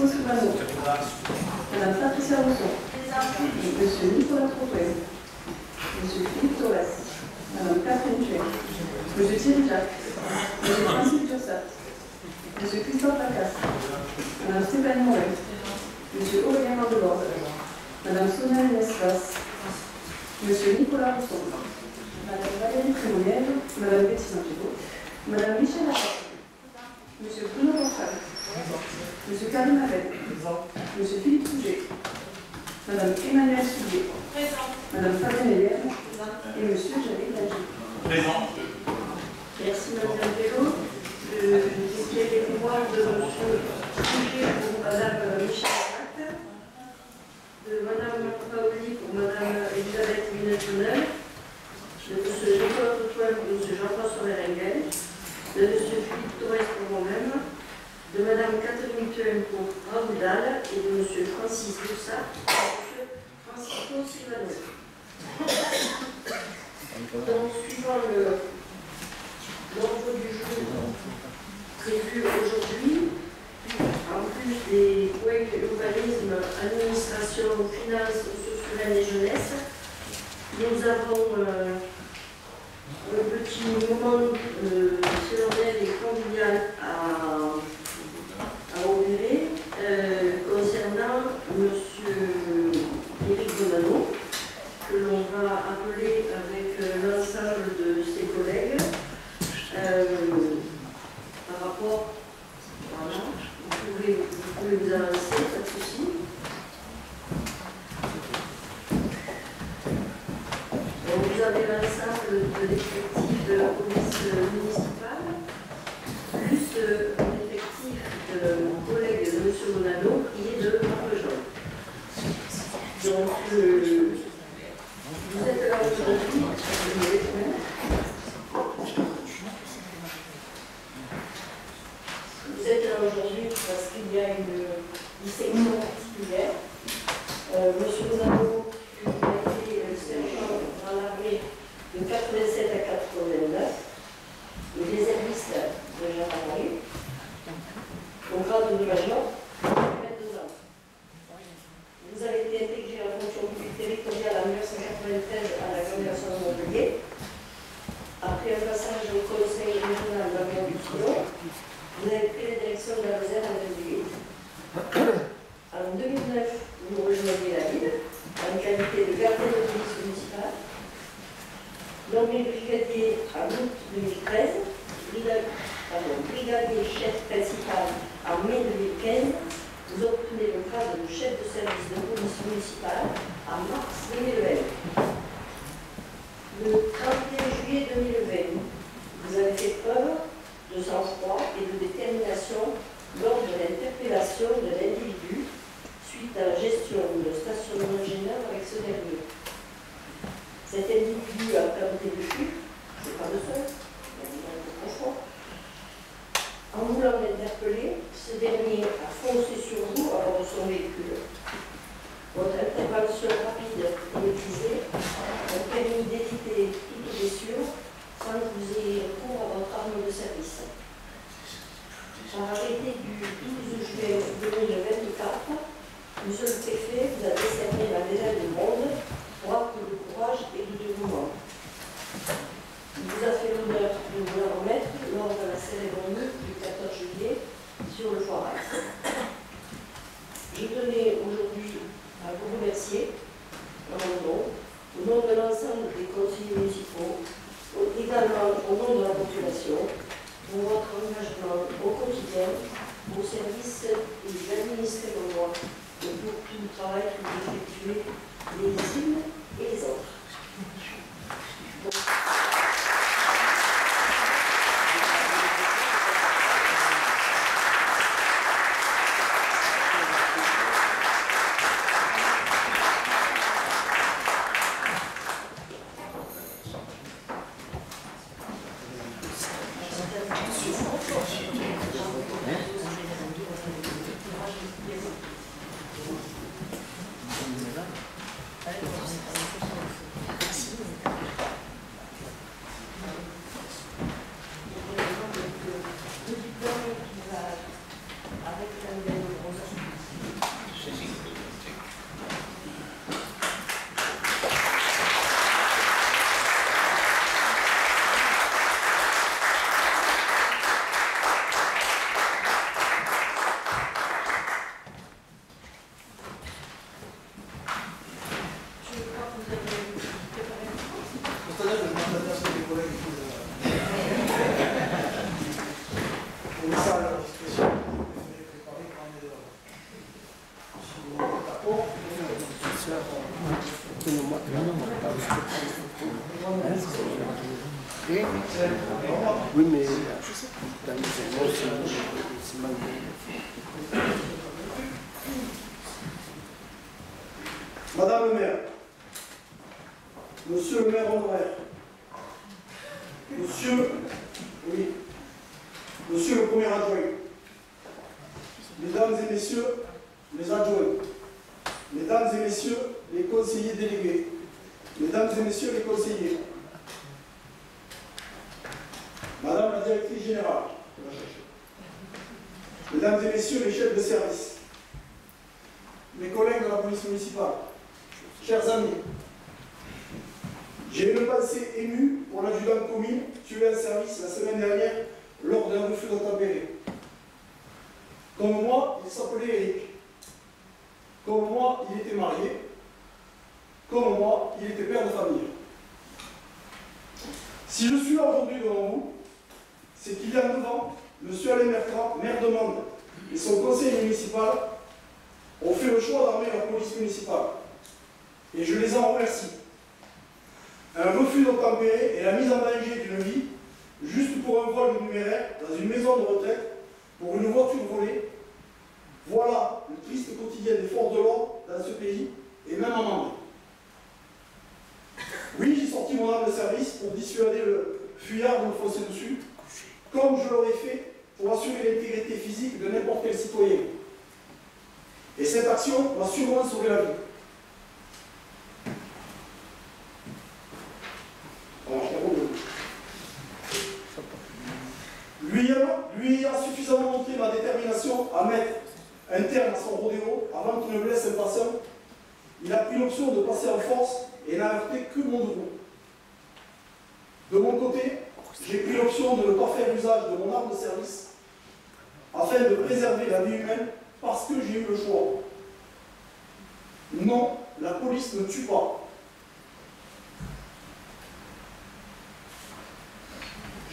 Francisco Silvano. Madame Patricia Rousseau. Monsieur Nicolas Troupel. Monsieur Philippe Torres. Madame Catherine Thuet. Monsieur Thierry Jacques. Monsieur Francis Tursat. Monsieur Christophe Lacasse. Madame Stéphanie Moret. Monsieur Aurélien Mandelord. Madame Sonia Nesvas. Monsieur Nicolas Rousseau. Madame Valérie Crémonière. Madame Betty Santiago. Madame Michel Lacasse. Monsieur Bruno Gonçalves. Monsieur Karim Abel. Monsieur Philippe Pouget. Madame Emmanuelle Soulier. Madame Fabienne Hélène. Et Monsieur Javier Lagier. Présent. Merci Madame Bello. Je vais les mémoires de Monsieur Pouget pour Madame Michel Lacasse. De Madame Paoli pour Madame Elisabeth Minette-Jonel. De Monsieur Nicolas Toutouin pour Monsieur Jean-François Merenguel. De Monsieur Philippe Torres pour moi-même. De Madame Catherine Thuet pour Raoul Dalle et de Monsieur Francis Boussat pour Monsieur Francisco Silvano. Donc, suivant l'ordre du jour prévu aujourd'hui, en plus des points urbanisme, administration, finances, ressources humaines et jeunesse, nous avons un petit moment solennel et convivial à opérer concernant M. Éric Bonanno, que l'on va appeler avec l'ensemble de ses collègues par rapport, voilà, vous pouvez vous avancer, pas de souci. Donc, vous avez l'ensemble de l'effectif de la police municipale, plus l'effectif de collègue de M. Bonanno qui est de Marvejon. Donc, vous êtes là aujourd'hui, parce qu'il y a une dissection particulière. M. Bonanno a été sergent dans l'armée de 87 à 89, le réserviste de gendarmerie, au grade de major, 22 ans. Vous avez été intégré à la fonction publique territoriale en 1993 à la Congrégation de Montpellier. Après un passage au conseil régional d'Amiens du Sillon, vous avez pris la direction de la Lozère en 2008. En 2009, vous rejoignez la ville en qualité de gardien de police municipale. Nommé brigadier en août 2013, brigadier chef principal en mai 2015, vous obtenez le grade de chef de service de police municipale en mars 2020. Le 31 juillet 2020, vous avez fait preuve de sang-froid et de détermination lors de l'interpellation de l'individu suite à la gestion de stationnement gênant avec ce dernier. Cet individu a tenté de fuir, c'est pas le seul, il y a un peu profond. En voulant l'interpeller, ce dernier a foncé sur vous à bord de son véhicule. Votre intervention rapide et maîtrisée a permis d'éviter toute blessure sans que vous ayez recours à votre arme de service. Par arrêté du 12 juin 2024, Monsieur le Préfet vous a décerné la médaille de bronze pour acte de courage et de dévouement. Il vous a fait l'honneur de vous la remettre lors de la cérémonie du 14 juillet sur le Foirax. Je tenais aujourd'hui à vous remercier en mon nom, au nom de l'ensemble des conseillers municipaux, également au nom de la population, pour votre engagement au quotidien, au service des administrés de loi et pour tout le travail que vous effectuez les unes et les autres. Oui, mais dans les mots, c'est mal. Madame le maire, monsieur le maire honoraire, monsieur le premier adjoint, mesdames et messieurs les adjoints, mesdames et messieurs les conseillers délégués, mesdames et messieurs les conseillers, madame la directrice générale, mesdames et messieurs les chefs de service, mes collègues de la police municipale, chers amis, j'ai une pensée émue pour l'adjudant de commune tué en service la semaine dernière lors d'un refus d'obtempérer. Comme moi, il s'appelait Eric. Comme moi, il était marié. Comme moi, il était père de famille. Si je suis là aujourd'hui devant vous, c'est qu'il y a 9 ans, M. Alain Bertrand, maire de Mende, et son conseil municipal ont fait le choix d'armer la police municipale. Et je les en remercie. Un refus d'obtempérer et la mise en danger d'une vie, juste pour un vol de numéraire dans une maison de retraite, pour une voiture volée, voilà le triste quotidien des forces de l'ordre dans ce pays, et même en Mende. Oui, j'ai sorti mon arme de service pour dissuader le fuyard de me foncer dessus, comme je l'aurais fait pour assurer l'intégrité physique de n'importe quel citoyen. Et cette action m'a sûrement sauvé la vie. Lui ayant suffisamment montré ma détermination à mettre un terme à son rodéo avant qu'il ne blesse un passant, il a pris l'option de passer en force et n'a heurté que mon dos. De mon côté, j'ai pris l'option de ne pas faire usage de mon arme de service afin de préserver la vie humaine parce que j'ai eu le choix. Non, la police ne tue pas.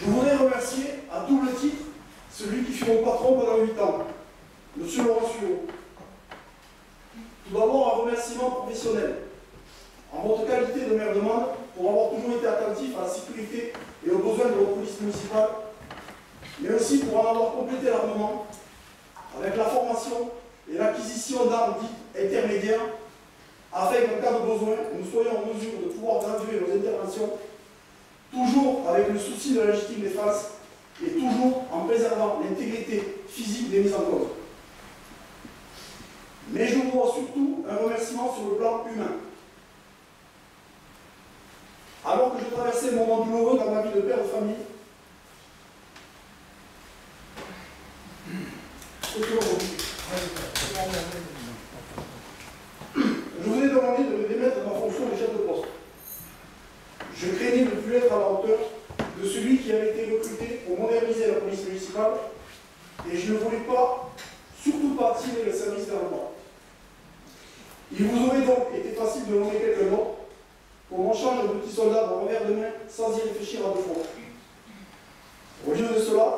Je voudrais remercier à double titre celui qui fut mon patron pendant 8 ans, M. Laurent Suot. Tout d'abord, un remerciement professionnel, en votre qualité de maire de Mende, pour avoir toujours été attentif à la sécurité et aux besoins de la police municipale, mais aussi pour en avoir complété l'armement avec la formation et l'acquisition d'armes dites intermédiaires, afin qu'en cas de besoin, nous soyons en mesure de pouvoir graduer nos interventions, toujours avec le souci de la légitime défense et toujours en préservant l'intégrité physique des mises en cause. Mais je vous dois surtout un remerciement sur le plan humain. Alors que je traversais un moment douloureux dans ma vie de père de famille, je vous ai demandé de me démettre de ma fonction de chef de poste. Je craignais de ne plus être à la hauteur de celui qui avait été recruté pour moderniser la police municipale et je ne voulais pas, surtout pas, tirer le service vers le bas. Il vous aurait donc été facile de nommer quelqu'un d'autre pour qu'on change un petit soldat d'un revers de main sans y réfléchir à deux fois. Au lieu de cela,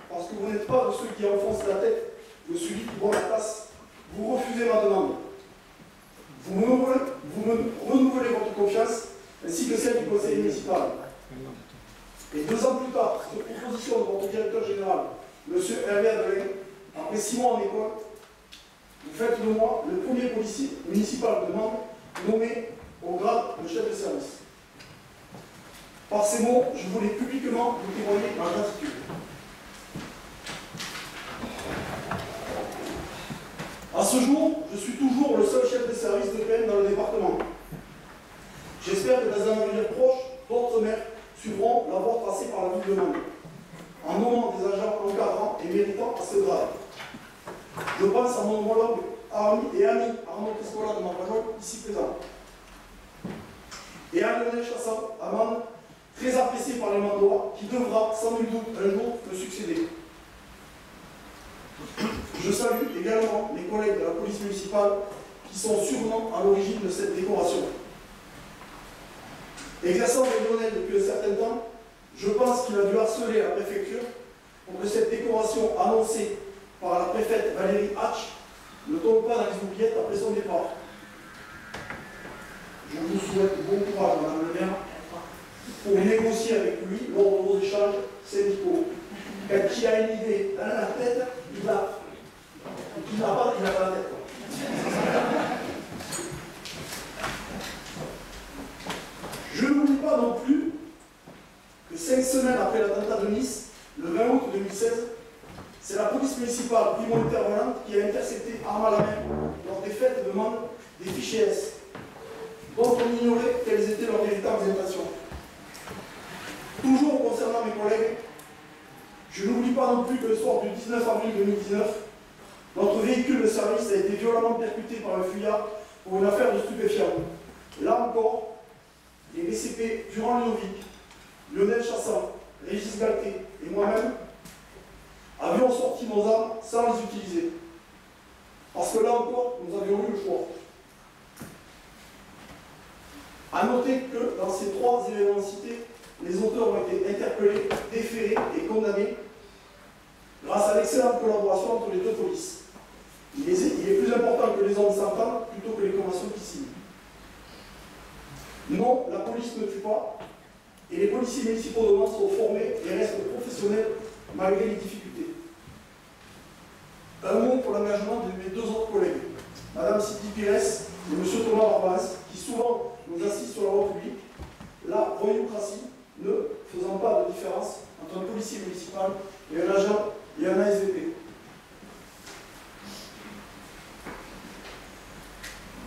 parce que vous n'êtes pas de ceux qui enfoncent la tête de celui qui voit la place, vous refusez ma demande. Vous me renouvelez votre confiance ainsi que celle du conseil municipal. Et 2 ans plus tard, sur proposition de votre directeur général, M. Hervé Adelin, après 6 mois en école, vous faites de moi le premier policier municipal de Mende nommé au grade de chef de service. Par ces mots, je voulais publiquement vous témoigner ma gratitude. À ce jour, je suis toujours le seul chef de service de PM dans le département. J'espère que dans un avenir proche, d'autres maires suivront la voie tracée par la ville de Mende, en nommant des agents encadrants et méritants à ce grade. Je pense à mon homologue et ami Arnaud Crescola de Marvajol, ici présent. Et à Lionel Chassant, à Mende, très apprécié par les Mandois, qui devra sans nul doute un jour me succéder. Je salue également mes collègues de la police municipale qui sont sûrement à l'origine de cette décoration. Exerçant les Lionel depuis un certain temps, je pense qu'il a dû harceler la préfecture pour que cette décoration annoncée par la préfète Valérie Hatch ne tombe pas dans les oubliettes après son départ. je vous souhaite bon courage, Madame le maire, pour négocier avec lui lors de vos échanges syndicaux. Quand il a une idée dans la tête, il l'a. Il n'a pas la tête. Je n'oublie pas non plus que 5 semaines après l'attentat de Nice, le 20 août 2016, c'est la police municipale primo intervenante qui a intercepté arme à la main lors des fêtes de demande des fichiers S, dont on ignorait quelles étaient leurs véritables intentions. Toujours concernant mes collègues, je n'oublie pas non plus que le soir du 19 avril 2019, notre véhicule de service a été violemment percuté par un fuyard pour une affaire de stupéfiants. Là encore, les BCP Durand Ludovic, Lionel Chassan, Régis Galté et moi-même avions sorti nos armes sans les utiliser. Parce que là encore, nous avions eu le choix. A noter que dans ces 3 événements cités, les auteurs ont été interpellés, déférés et condamnés grâce à l'excellente collaboration entre les 2 polices. Il est plus important que les hommes s'entendent plutôt que les conventions qui signent. Non, la police ne tue pas, et les policiers municipaux de Mans sont formés et restent professionnels malgré les difficultés. Un mot pour l'engagement de mes 2 autres collègues, Madame Sylvie Pires et M. Thomas Barbaz, qui souvent nous assistent sur la voie publique, la voyoucratie ne faisant pas de différence entre un policier municipal et un agent et un ASVP.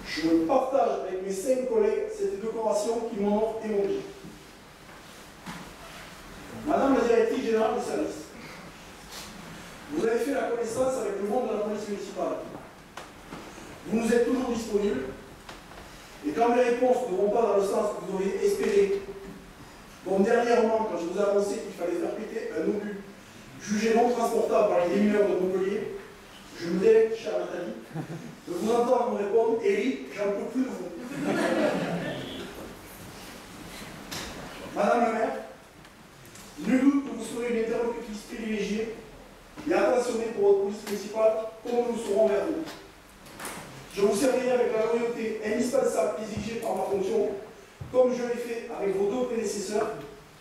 Je partage avec mes 5 collègues cette décoration qui m'honore et m'oblige. Madame la directrice générale des services, vous avez fait la connaissance avec le monde de la police municipale. Vous nous êtes toujours disponibles, et quand les réponses ne vont pas dans le sens que vous auriez espéré, comme dernièrement, quand je vous ai annoncé qu'il fallait faire péter un obus jugé non transportable par les démineurs de Montpellier, je me délecte, chère Nathalie, de vous entendre me répondre, Eric, j'en peux plus de vous. Madame la maire, nul doute que vous serez une interlocutrice privilégiée et attentionnée pour votre police municipale, comme nous le serons vers vous. Je vous servirai avec la loyauté indispensable exigée par ma fonction, comme je l'ai fait avec vos 2 prédécesseurs,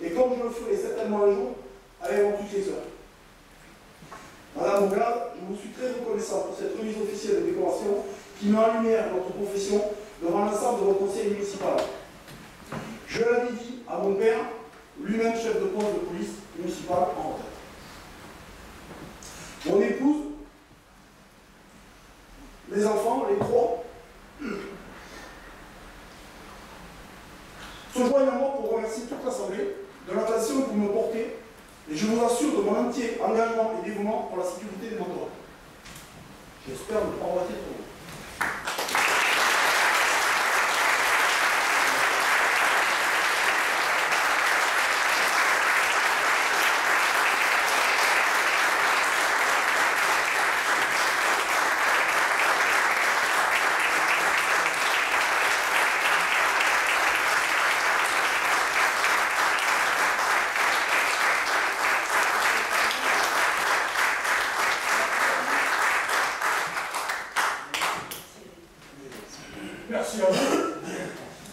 et comme je le ferai certainement un jour avec mon successeur. Madame Augarde, je vous suis très reconnaissant pour cette remise officielle de décoration qui met en lumière notre profession devant l'ensemble de votre conseil municipal. Je l'avais dit à mon père, lui-même chef de poste de police municipale en retraite. Mon épouse, les enfants, les 3, se joignent à moi pour remercier toute l'Assemblée de l'attention que vous me portez, et je vous assure de mon entier engagement et dévouement pour la sécurité de notre ordre. J'espère ne pas rater trop. Merci à vous.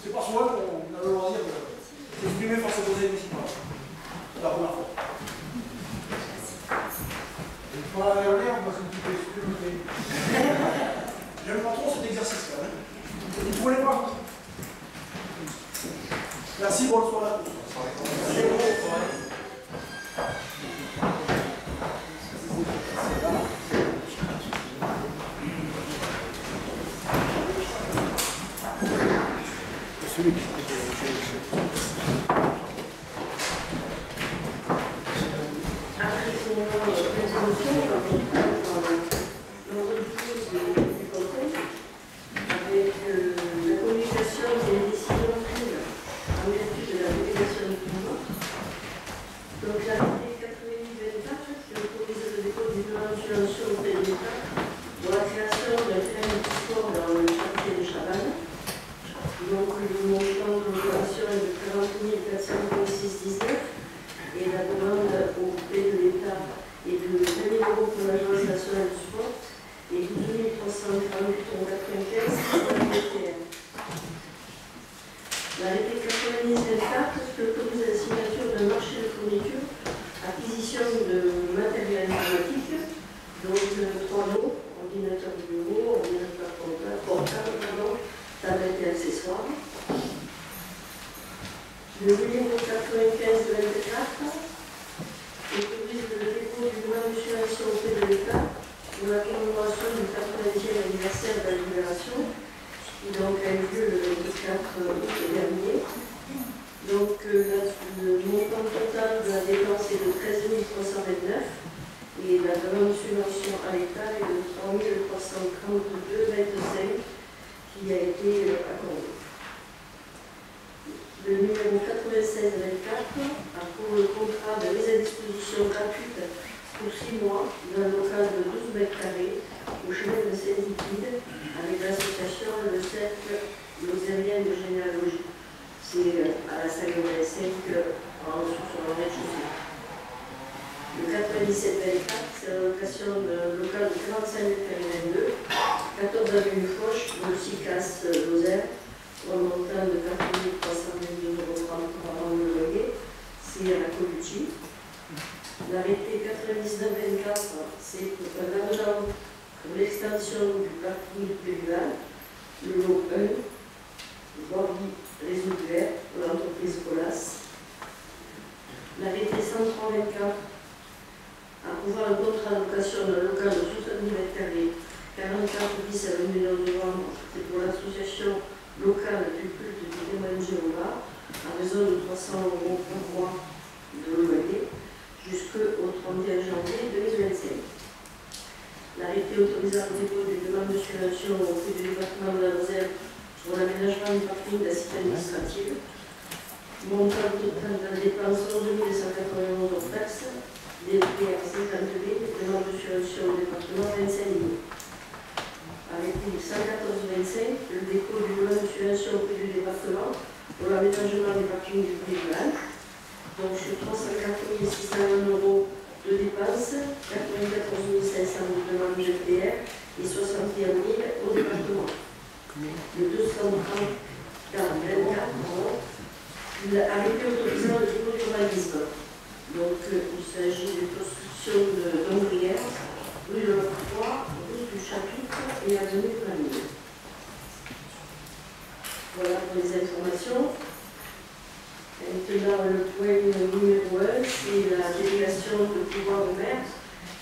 C'est pas souvent qu'on a le loisir d'exprimer face au conseil municipal. C'est la première fois. Il faut la regarder, on va s'occuper. J'aime pas trop cet exercice quand même. Vous ne voulez pas. Merci, bonne soirée à tous. et accessoires. Le numéro 95 de 24 autorise le dépôt du droit de mutualisation auprès de l'État pour la commémoration du 80e anniversaire de la Libération, qui donc a eu lieu le 24 août dernier. Donc le montant total de la dépense est de 13 329 et la demande de subvention à l'État est de 3 332,25 qui a été accordée. Le numéro 96-24 a pour le contrat de mise à disposition gratuite pour 6 mois d'un local de 12 mètres carrés au chemin de Saint-Liquide avec l'association Le Cercle Lozérien de Généalogie. C'est à la salle 5 en dessous sur le rez-de-chaussée. Le 97-24, c'est la location d'un local de 45 mètres carrés 22, 14 avenue Foch, le CICAS Lozère, pour un montant de 4 322,30 € par an de loyer. C'est à la Colucci. L'arrêté 99-24, c'est un avenant pour l'extension du parking péllual, le lot 1, voirie réseau vert pour l'entreprise Colas. L'arrêté 103-24 approuve un contrat de location d'un local de 70 mètres carrés, 44 bis avenue de Novembre, c'est pour l'association locale du culte du témoin de Jéhovah, à raison de 300 € par mois de loyer, jusqu'au 31 janvier 2025. L'arrêté autorisant le dépôt des demandes de subvention auprès du département de la Lozère pour l'aménagement du parking de la cité administrative. Montant total de la dépense 11 191 hors taxes, des prix à 50 000, demande de subvention au département 25 000. Arrêté 114-25, le dépôt du demande de subvention auprès du département pour l'aménagement du parking du Pléval. Donc sur 304 601 € de dépenses, 94 500 de demande GPR et 61 000 au département. Le 230 arrêté autorisant le dépôt d'urbanisme. Donc il s'agit d'une construction d'ombrières, rue de l'Octroi, rue du Chapitre et avenue de la Mine. Voilà pour les informations. Maintenant, le point numéro 1, c'est la délégation de pouvoir au maire.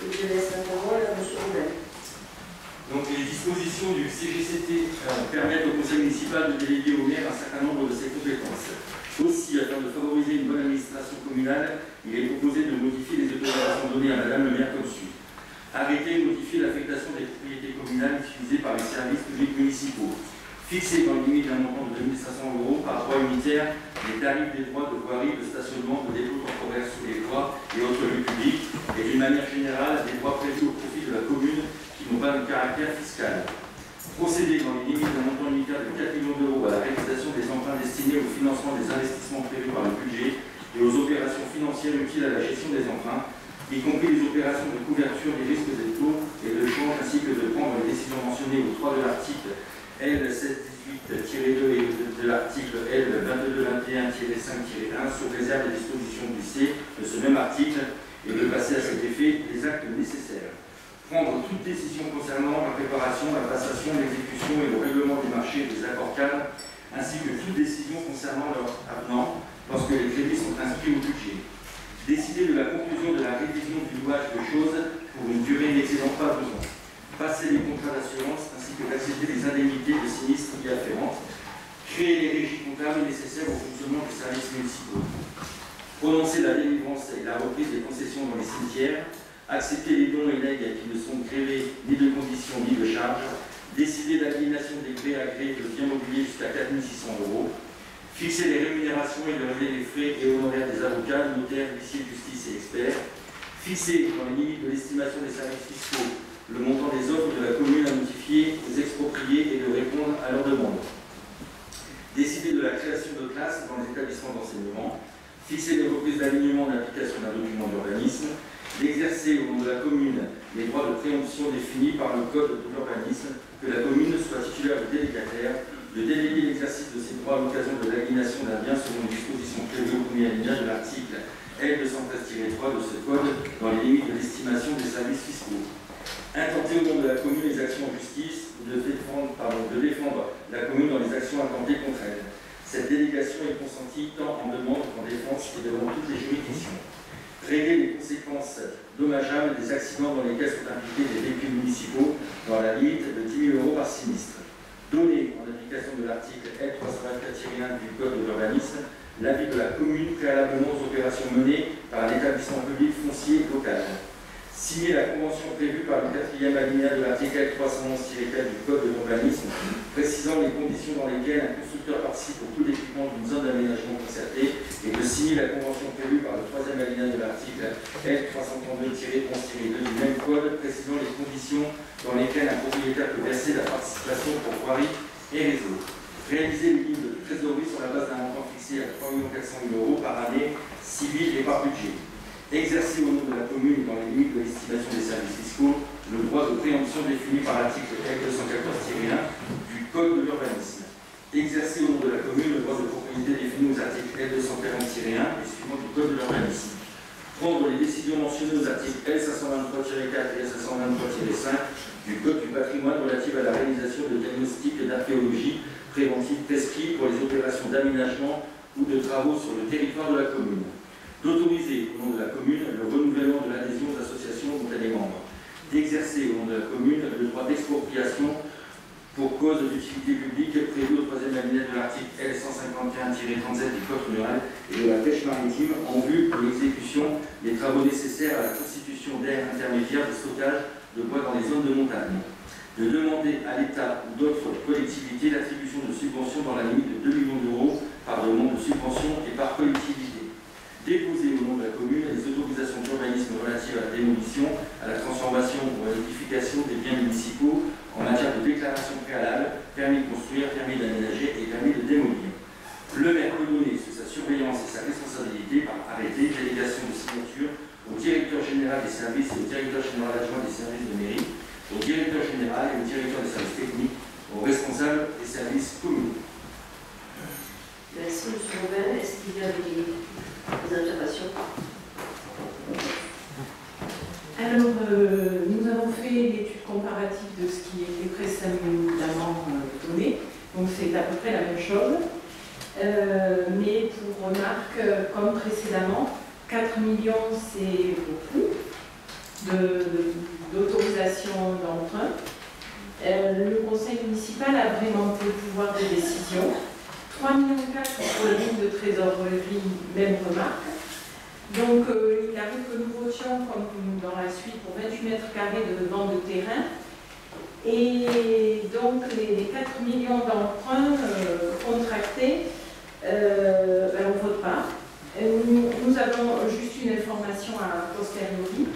Et je laisse la parole à M. Robert. Donc les dispositions du CGCT permettent au conseil municipal de déléguer au maire un certain nombre de ses compétences. Aussi, afin de favoriser une bonne administration communale, il est proposé de modifier les autorisations données à Madame le maire comme suit. Arrêter et modifier l'affectation des propriétés communales utilisées par les services publics municipaux. Fixer dans le limite d'un montant de 2 500 € par droit unitaire les tarifs des droits de voirie, de stationnement, de dépôt temporaire sur les voies et autres lieux publics, et d'une manière générale des droits prévus au profit de la commune qui n'ont pas de caractère fiscal. Procéder dans les limites d'un montant unitaire de 4 millions d'euros à la réalisation des emprunts destinés au financement des investissements prévus par le budget et aux opérations financières utiles à la gestion des emprunts, y compris les opérations de couverture des risques des taux et de change, ainsi que de prendre les décisions mentionnées au 3 de l'article L718-2 et de l'article L2221-5-1 sous réserve des dispositions du C de ce même article et de passer à cet effet les actes nécessaires. Prendre toute décision concernant la préparation, la passation, l'exécution et le règlement des marchés et des accords cadres, ainsi que toute décision concernant leur avenant lorsque les crédits sont inscrits au budget. Décider de la conclusion de la révision du louage de choses pour une durée n'excédant pas 2 ans. Passer les contrats d'assurance ainsi que d'accepter les indemnités de sinistres y afférentes. Créer les régies comptables nécessaires au fonctionnement des services municipaux. Prononcer la délivrance et la reprise des concessions dans les cimetières. Accepter les dons et legs qui ne sont grévés ni de conditions ni de charges. Décider d'aliénation des grés à gré de biens mobiliers jusqu'à 4 600 €. Fixer les rémunérations et de régler les frais et honoraires des avocats, notaires, huissiers de justice et experts. Fixer, dans les limites de l'estimation des services fiscaux, le montant des offres de la commune à notifier aux expropriés et de répondre à leurs demandes. Décider de la création de classes dans les établissements d'enseignement. Fixer les reprises d'alignement d'application d'un document d'urbanisme. D'exercer au nom de la commune les droits de préemption définis par le code de l'urbanisme, que la commune soit titulaire de délégataire, de déléguer l'exercice de ses droits à l'occasion de l'aliénation d'un bien selon les dispositions prévues au premier alinéa de l'article L213-3 de ce code dans les limites de l'estimation des services fiscaux. Intenter au nom de la commune les actions en justice, de défendre de défendre la commune dans les actions intentées contre elle. Cette délégation est consentie tant en demande qu'en défense et devant toutes les juridictions. Régler les conséquences dommageables des accidents dans lesquels sont impliqués des véhicules municipaux dans la limite de 10 000 € par sinistre. Donner, en application de l'article L324-1 du Code de l'urbanisme, l'avis de la commune préalablement aux opérations menées par un établissement public foncier local. Signer la convention prévue par le 4e alinéa de l'article L311-4 du Code de l'urbanisme, précisant les conditions dans lesquelles un constructeur participe au coût d'équipement d'une zone d'aménagement concerté, et de signer la convention prévue par le 3e alinéa de l'article L332-11-2 du même code, précisant les conditions dans lesquelles un propriétaire peut verser la participation pour voirie et réseau. Réaliser une ligne de trésorerie sur la base d'un montant fixé à 3 400 000 € par année, civil et par budget. Exercer au nom de la commune, dans les limites de l'estimation des services fiscaux, le droit de préemption défini par l'article L214-1 du Code de l'urbanisme. Exercer au nom de la commune le droit de propriété défini aux articles L240-1 et suivants du Code de l'urbanisme. Prendre les décisions mentionnées aux articles L523-4 et L523-5 du Code du patrimoine relatives à la réalisation de diagnostics d'archéologie préventive prescrits pour les opérations d'aménagement ou de travaux sur le territoire de la commune. D'autoriser au nom de la commune le renouvellement de l'adhésion aux associations dont elle est membre. D'exercer au nom de la commune le droit d'expropriation pour cause d'utilité publique prévu au 3e alinéa de l'article L151-37 du Code rural et de la pêche maritime en vue de l'exécution des travaux nécessaires à la constitution d'aires intermédiaires de stockage de bois dans les zones de montagne. De demander à l'État ou d'autres collectivités l'attribution de subventions dans la limite de 2 millions d'euros par demande de subvention et par collectivité. Déposer au nom de la commune les autorisations d'urbanisme relatives à la démolition, à la transformation ou à l'édification des biens municipaux en matière de déclaration préalable, permis de construire, permis d'aménager et permis de démolir. Le maire peut donner sous sa surveillance et sa responsabilité par arrêté, délégation de signature au directeur général des services et au directeur général adjoint des services de mairie, au directeur général et au directeur des services techniques, aux responsables des services communaux. Merci, M. Robin. Est-ce qu'il y a des observations? Alors, nous avons fait l'étude comparative de ce qui était précédemment donné, donc c'est à peu près la même chose. Mais pour remarque, comme précédemment, 4 millions c'est beaucoup d'autorisation d'emprunt. Le conseil municipal a vraiment le pouvoir de décision. 3,4 millions pour les lignes de trésorerie, même remarque. Donc, il arrive que nous votions, comme dans la suite, pour 28 mètres carrés de vente de terrain. Et donc, les 4 millions d'emprunts contractés, on ne vote pas. Nous avons juste une information à posteriori.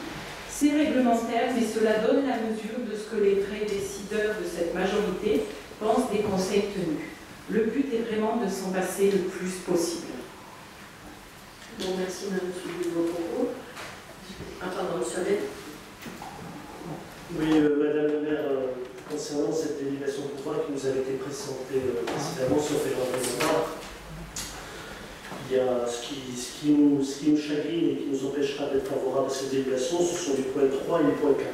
C'est réglementaire, mais cela donne la mesure de ce que les vrais décideurs de cette majorité pensent des conseils tenus. Le but est vraiment de s'en passer le plus possible. Bon, merci, Mme Soubou. Ah, pardon, M. Allais. Oui, Madame la maire, concernant cette délégation de pouvoir qui nous avait été présentée précédemment, sauf erreur de ma part, il y a ce qui nous chagrine et qui nous empêchera d'être favorables à cette délégation, ce sont les points 3 et les points 4.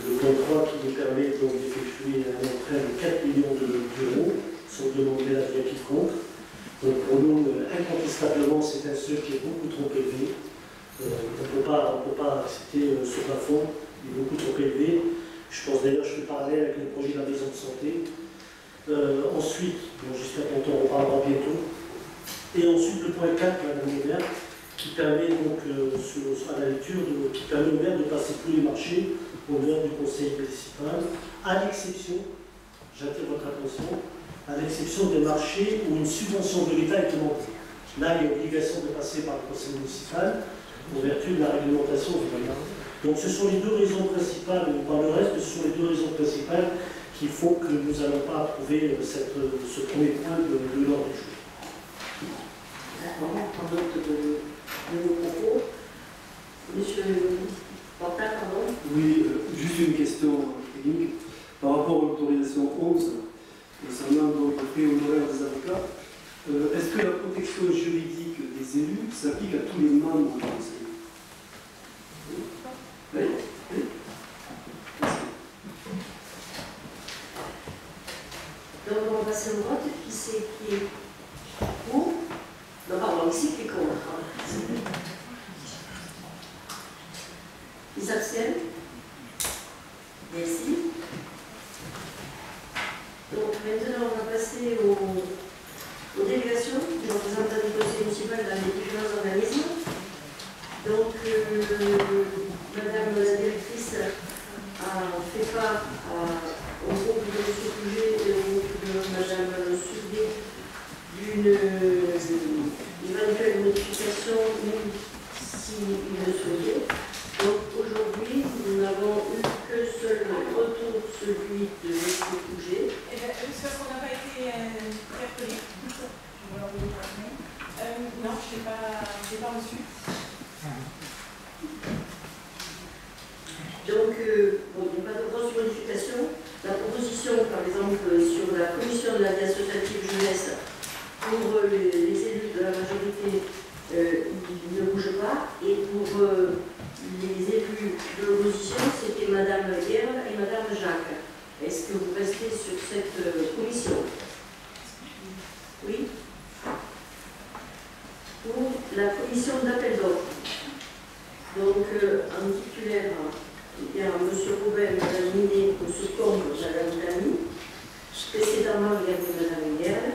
Le point 3 qui nous permet donc d'effectuer un emprunt de 4 millions d'euros, sans demander l'avis à quiconque. Donc pour nous, incontestablement, c'est un seuil qui est beaucoup trop élevé. On ne peut pas accepter ce plafond, il est beaucoup trop élevé. Je pense d'ailleurs, je fais parallèle avec le projet de la maison de santé. Ensuite, j'espère qu'on en reparlera bientôt. Et ensuite, le point 4, Madame le maire, qui permet donc, à la lecture, qui permet au maire de passer tous les marchés au maire du conseil municipal, à l'exception, j'attire votre attention, à l'exception des marchés où une subvention de l'État est demandée. Là, il y a obligation de passer par le conseil municipal en vertu de la réglementation du moyen. Donc ce sont les deux raisons principales, par le reste, ce sont les deux raisons principales qui font que nous n'allons pas approuver ce premier point de l'ordre du jour. D'accord, en note de vos propos. Monsieur Portal, pardon. Oui, juste une question technique. Par rapport à l'autorisation 11, concernant donc le prix honoraire des avocats, est-ce que la protection juridique des élus s'applique à tous les membres du conseil? Oui. Donc on va passer au vote. Qui c'est qui est pour? Non, pardon, ici qui est contre. Ils s'abstiennent? Merci. Donc maintenant, on va passer aux délégations du représentant du conseil municipal dans les différents organismes. Donc, Madame la directrice a fait part au groupe de M. Pouget et au groupe de Madame Soudet d'une éventuelle modification, même s'il le souhaitait. Donc aujourd'hui, nous n'avons eu que seul retour, celui de M. Pouget. Eh bien, c'est parce qu'on n'a pas été interpellé. Non, je n'ai pas reçu. Donc, bon, il n'y a pas de grosse modification. La proposition, par exemple, sur la commission de la vie associative jeunesse pour les élus de la majorité, il ne bouge pas. Et pour les élus de l'opposition, c'était Madame Guerre et Madame Jacques. Est-ce que vous restez sur cette commission? Oui. Pour la commission d'appel d'offres. Donc, en titulaire, il y a M. Robert, Mme Minet, M. Combe, Mme Dami. Précédemment, il y avait Mme Guerre.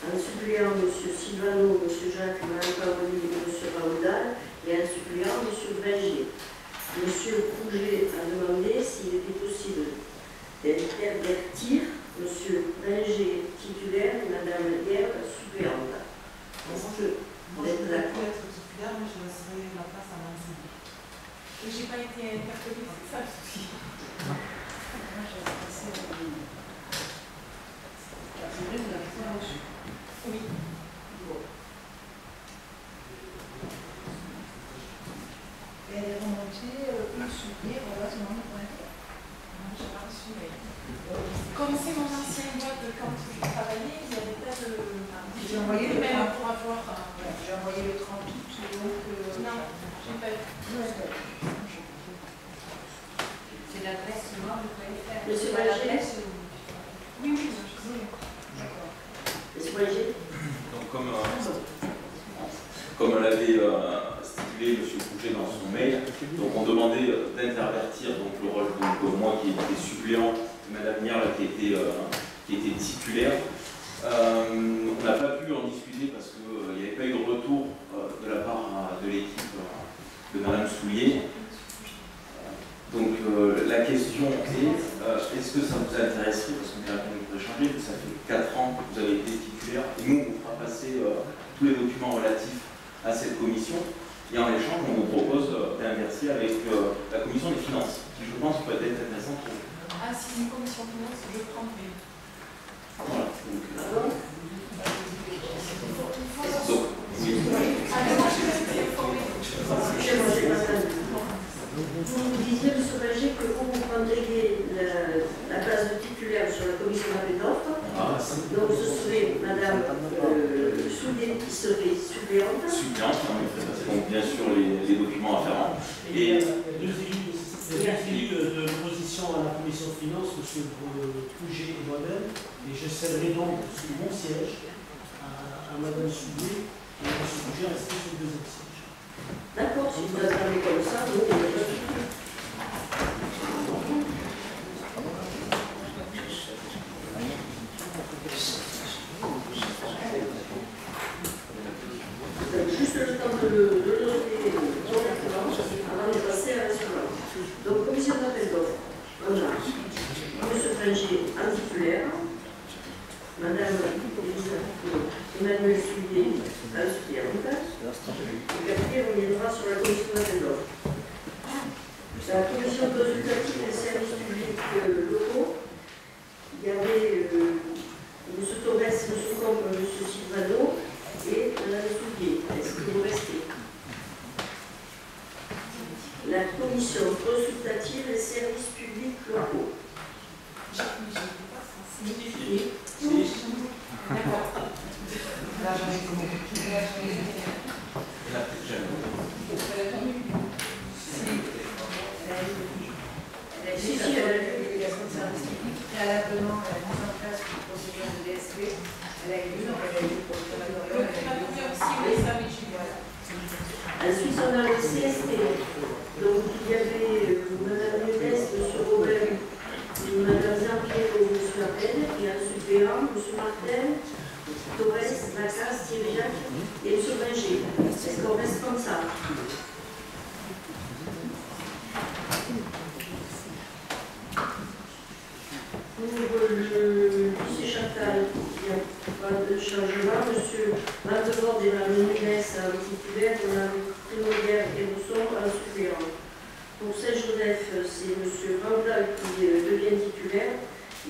En suppléant, M. Silvano, M. Jacques, Mme Paroli et M. Raoudal. Et en suppléant, M. Bringer. M. Pouget a demandé s'il était possible d'intervertir M. Bringer titulaire et Mme Guerre suppléante. Est-ce que vous êtes d'accord? Moi, je laisserai la place à Mme Soudet. Je n'ai pas été interpellée, c'est ça le souci. Moi, je vais passer à la oui. Bon. Elle est remontée, une soulier, voilà, c'est mon point. Non, je n'ai pas reçu. Comme c'est mon ancien boîte de quand je travaillais, il n'y avait pas de. J'ai envoyé le 30 pour avoir. J'ai envoyé le 30 août, donc. Non, je n'ai pas eu. C'est l'adresse, moi, vous pouvez faire. Monsieur l'adresse. Oui, oui, je sais. D'accord. Monsieur Bringer? Donc, comme l'avait stipulé M. Pouget dans son mail, donc on demandait d'intervertir donc le rôle de moi qui était suppléant, et Mme Nier qui était titulaire. On n'a pas pu en discuter parce qu'il n'y avait pas eu de retour de la part de l'équipe de Mme Soulier. Donc la question est-ce que ça vous intéresserait, parce qu'on vient de changer, ça fait 4 ans que vous avez été titulaire, et nous on vous fera passer tous les documents relatifs à cette commission, et en échange on vous propose d'inverser avec la commission des finances, qui je pense peut être intéressante pour vous. Ah, si c'est une commission de finances, je prendrai. Voilà. Donc, oui. Allez, moi je vais être informée. Vous nous disiez, M. Bringer, que vous prendriez la place de titulaire sur la commission d'appel d'offres. Donc ce serait Mme Soudet qui serait suppléante. Suppléante, on ferait passer donc bien sûr les documents afférents. Et deux élus de l'opposition à la commission de finances, M. Pouget et moi-même, et je céderai donc sur mon siège à Mme Soudet et M. Pouget rester sur le deuxième siège. D'accord, si vous attendez comme ça, donc il n'y a pas de souci. Vous avez juste le temps de le noter correctement avant de passer à la suivante. Donc, commission d'appel d'offres, on a M. Bringer en titulaire, Mme Emmanuel Soulier en suppléante, et puis après on viendra sur la commission d'appel d'offres. La commission consultative des services publics locaux, il y avait M. Torres, M. Combe, M. Silvano et Mme Soulier. Est-ce que vous restez? La commission consultative des services publics locaux. D'accord. Là, j'en ai comment? Si, elle a vu. Préalablement, mise en place une procédure de DSP. Elle a eu lieu, donc elle a eu lieu pour le travail Donc, on a trouvé aussi les services judiciaires. Ensuite, on a le CST. Donc, il y avait Mme Nunes, M. Robert, Mme Zampiero, M. Appel, et un suppléant, M. Martel, Torres, Lacasse, Thierry Jacques et M. Ringer. Est-ce qu'on reste comme ça? Pour le lycée Châtal, il n'y a pas de changement. M. Valdemort et Mme Nunes, un titulaire, Mme Trémolière et Rousson, un suppléant. Pour Saint-Joseph, c'est M. Vandal qui devient titulaire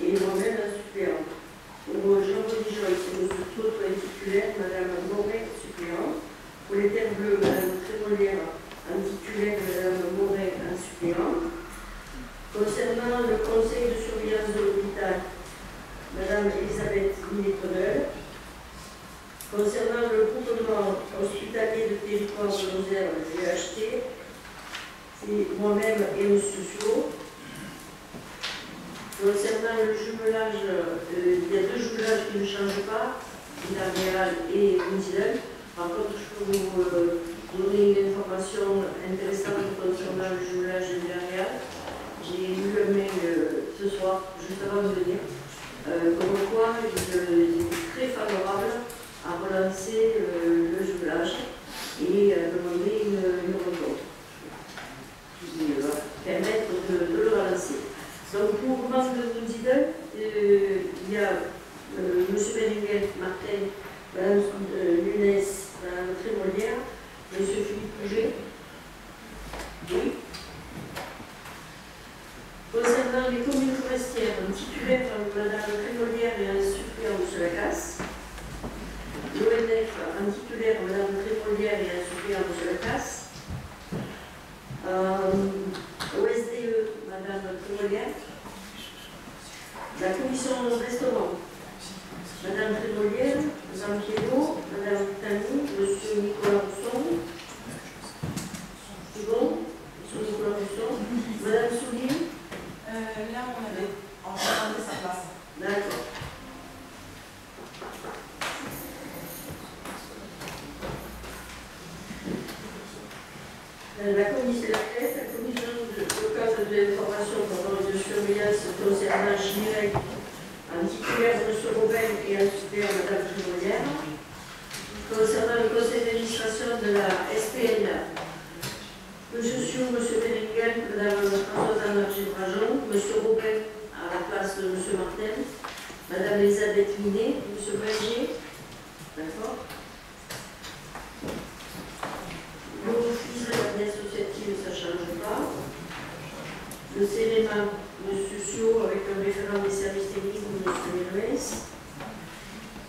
et moi-même un suppléant. Pour Jean-Marie Joy, c'est M. Claude un titulaire, Mme Moret, suppléant. Pour les Terres Bleues, Mme Trémolière, un titulaire, Mme Moret, un suppléant. Concernant le conseil de surveillance de l'hôpital, Mme Elisabeth Minet-Connell. Concernant le groupement hospitalier de territoire de Lozère, le GHT, c'est moi-même et M. Suot. Concernant le jumelage, il y a 2 jumelages qui ne changent pas, Villarreal et Winzelen. Par contre, je peux vous donner une information intéressante concernant le jumelage de Villarreal. J'ai eu le mail ce soir, juste avant de venir, comme quoi il est très favorable à relancer le jumelage et à demander une rencontre qui va permettre de le relancer. Donc pour membre de Woodsidel, il y a M. Berenguel, Martin, Mme Nunes, Mme Trémolière, M. Philippe Pouget. Oui. Concernant les communes forestières, un titulaire, Mme Trémolière et un suppléant, M. Lacasse. L'ONF, un titulaire, Mme Trémolière et un suppléant, M. Lacasse. OSDE, Mme Trémolière. La commission restaurant, Mme Trémolière, Mme Piedot, Mme Tani, M. Nicolas Rousson. C'est bon? M. Nicolas Rousson. Mme Soulier. Là, on avait demandé sa place. D'accord. La commission locale de l'information de surveillance concernant Chimérec, un titulaire de M. Robert et un suppléant Mme Trémolière. Concernant le conseil d'administration de la SPN, M. Sioux, M. Berenguel, Mme Françoise-Anne Brajon, M. Robert à la place de M. Martel, Mme Elisabeth Minet, M. Berger. D'accord. L'office de la vie associative, ça ne change pas. Le CNMA, M. Sio, avec un référent des services techniques, M. Méloès.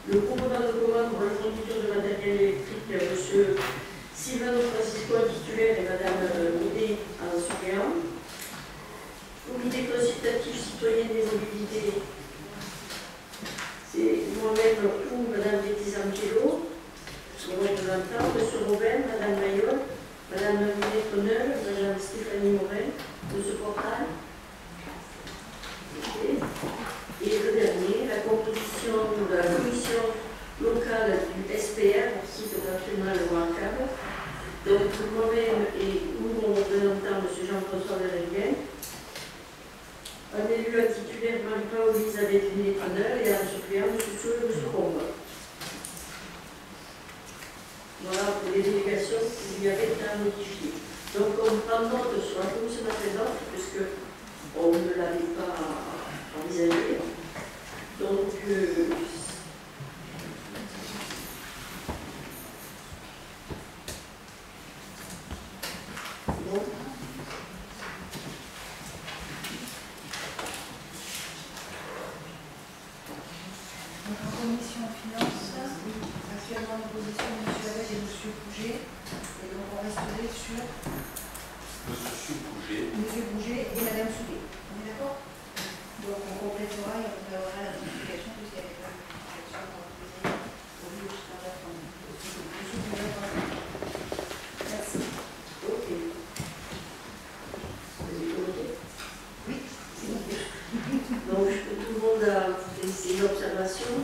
Le groupement de commande pour la fourniture de matériel électrique, M. Sylvano Francisco, titulaire, et Mme Minet, en suppléant. Comité consultatif citoyen des mobilités, c'est moi-même ou Mme Betty Zampiero. Représentant, M. Robert, Mme Mayol, Mme Minet-Connell, Mme Stéphanie Morel, M. Portal. Okay. Et le dernier, la composition de la commission locale du SPR, site national de Ouancab. Donc moi-même et mon représentant, M. Jean-François Berenguel. Un élu à titulaire, Marie-Paul Elisabeth Minet-Connell, et un suppléant, M. Soul, M. Combe. Voilà pour les délégations qu'il y avait à modifier. Donc on prend note sur la commission présente, puisque on ne l'avait pas envisagé. Donc bon. Donc en commission finance, actuellement en position de M. Avec et M. Pouget. Et donc on resterait sur M. Pouget et Mme Soulet. On est d'accord? Donc on complétera et on verra la modification puisqu'il y avait pas de modification dans le deuxième au lieu de faire la fin. Merci. Ok. Oui, c'est bon. Donc tout le monde a fait des observations?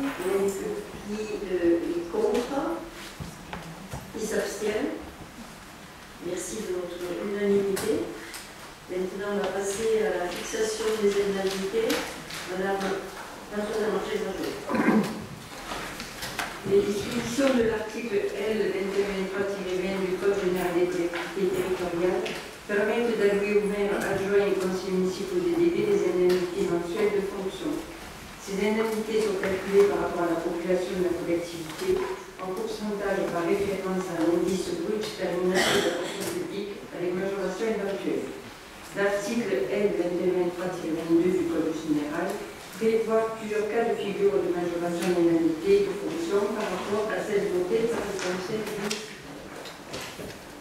Qui est contre? Qui s'abstient? Merci de votre unanimité. Maintenant, on va passer à la fixation des indemnités. Madame Antoine Marché-Major. Les dispositions de l'article L. 2123-20 du Code général des collectivités territoriales permettent d'allouer aux maires, adjoints et conseillers municipaux DDB des indemnités mensuelles de fonction. Ces indemnités sont calculées par rapport à la population de la collectivité en pourcentage par référence à l'indice brut terminal de la fonction publique avec majoration éventuelle. L'article L. 2123-22 du Code général prévoit plusieurs cas de figure de majoration d'indemnité de fonction par rapport à celle votée par le Conseil municipal.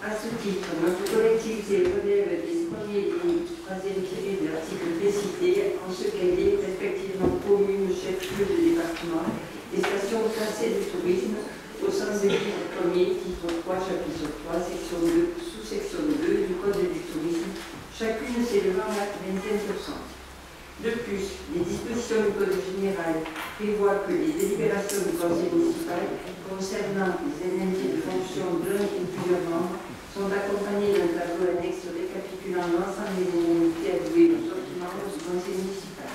À ce titre, notre collectivité relève des premiers et des troisième tirés de l'article précité en ce qu'elle est respectivement commune, chef-lieu de département et station classée du tourisme au sens des livres 1er, titre 3, chapitre 3, section 2, sous-section 2 du Code du tourisme, chacune s'élevant à 25%. De plus, les dispositions du Code général prévoient que les délibérations du Conseil municipal concernant les indemnités de fonction d'un ou plusieurs membres sont accompagnées d'un tableau annexe récapitulant l'ensemble des indemnités allouées aux autres membres du Conseil municipal.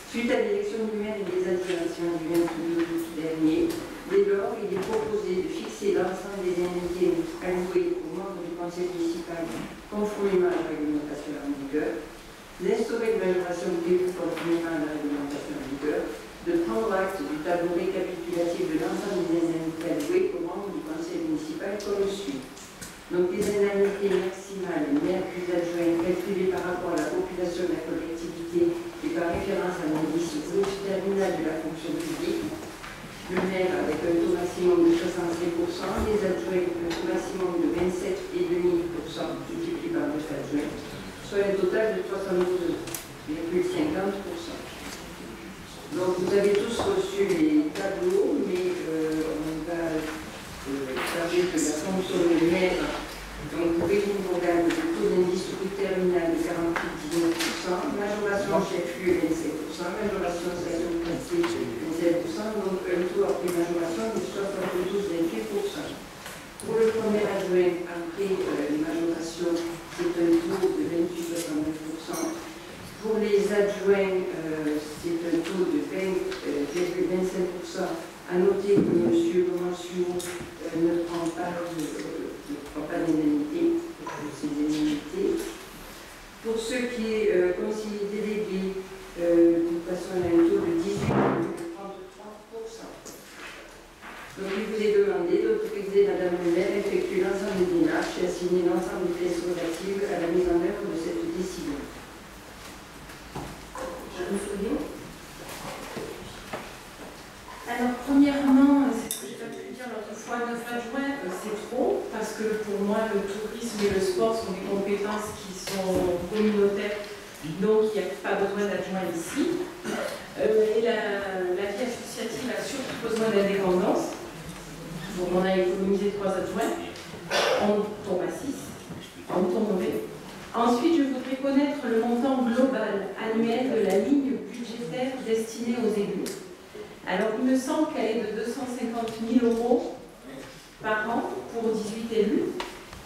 Suite à l'élection du maire et des adjoints du 22 août dernier, dès lors, il est proposé de fixer l'ensemble des indemnités allouées aux membres du Conseil municipal conformément à la réglementation en vigueur, d'instaurer une majoration prévue conformément à la réglementation en vigueur, de prendre acte du tableau récapitulatif de l'ensemble des indemnités allouées aux membres du conseil municipal comme suit. Donc les indemnités maximales, maires plus adjoints, calculées par rapport à la population de la collectivité et par référence à l'indice brut terminal de la fonction publique, le maire avec un taux maximum de 65%, les adjoints un taux maximum de 27,5% multiplié par 9 adjoints, soit un total de 72,50%. Donc vous avez tous reçu les tableaux, mais on va parler de la fonction de maire. Donc régime organe de taux d'indice brut terminal de 48,19%, majoration chef-lieu 27%, majoration station classée 27%, donc un taux après majoration de 72,28%. Pour le premier adjoint, après les majorations, c'est un taux de 28,69%. Pour les adjoints, c'est un taux de 20,25%. À noter que M. Lomancio ne prend pas d'indemnité pour ces indemnités. Pour ceux qui est conseiller délégué, nous passons à un taux de 18,33%. Donc il vous est demandé d'autoriser Madame le maire à effectuer l'ensemble des démarches et assigner l'ensemble des pièces relatives à la mise en œuvre de cette décision. Je vous souviens. Alors premièrement, c'est ce que j'ai pas pu dire l'autre fois, 9 adjoints, c'est trop, parce que pour moi le tourisme et le sport sont des compétences qui sont communautaires, donc il n'y a pas besoin d'adjoints ici. Et la vie associative a surtout besoin d'indépendance. Donc on a économisé 3 adjoints, on tombe à 6, on tomberait. Ensuite, je voudrais connaître le montant global annuel de la ligne budgétaire destinée aux élus. Alors, il me semble qu'elle est de 250 000 € par an pour 18 élus.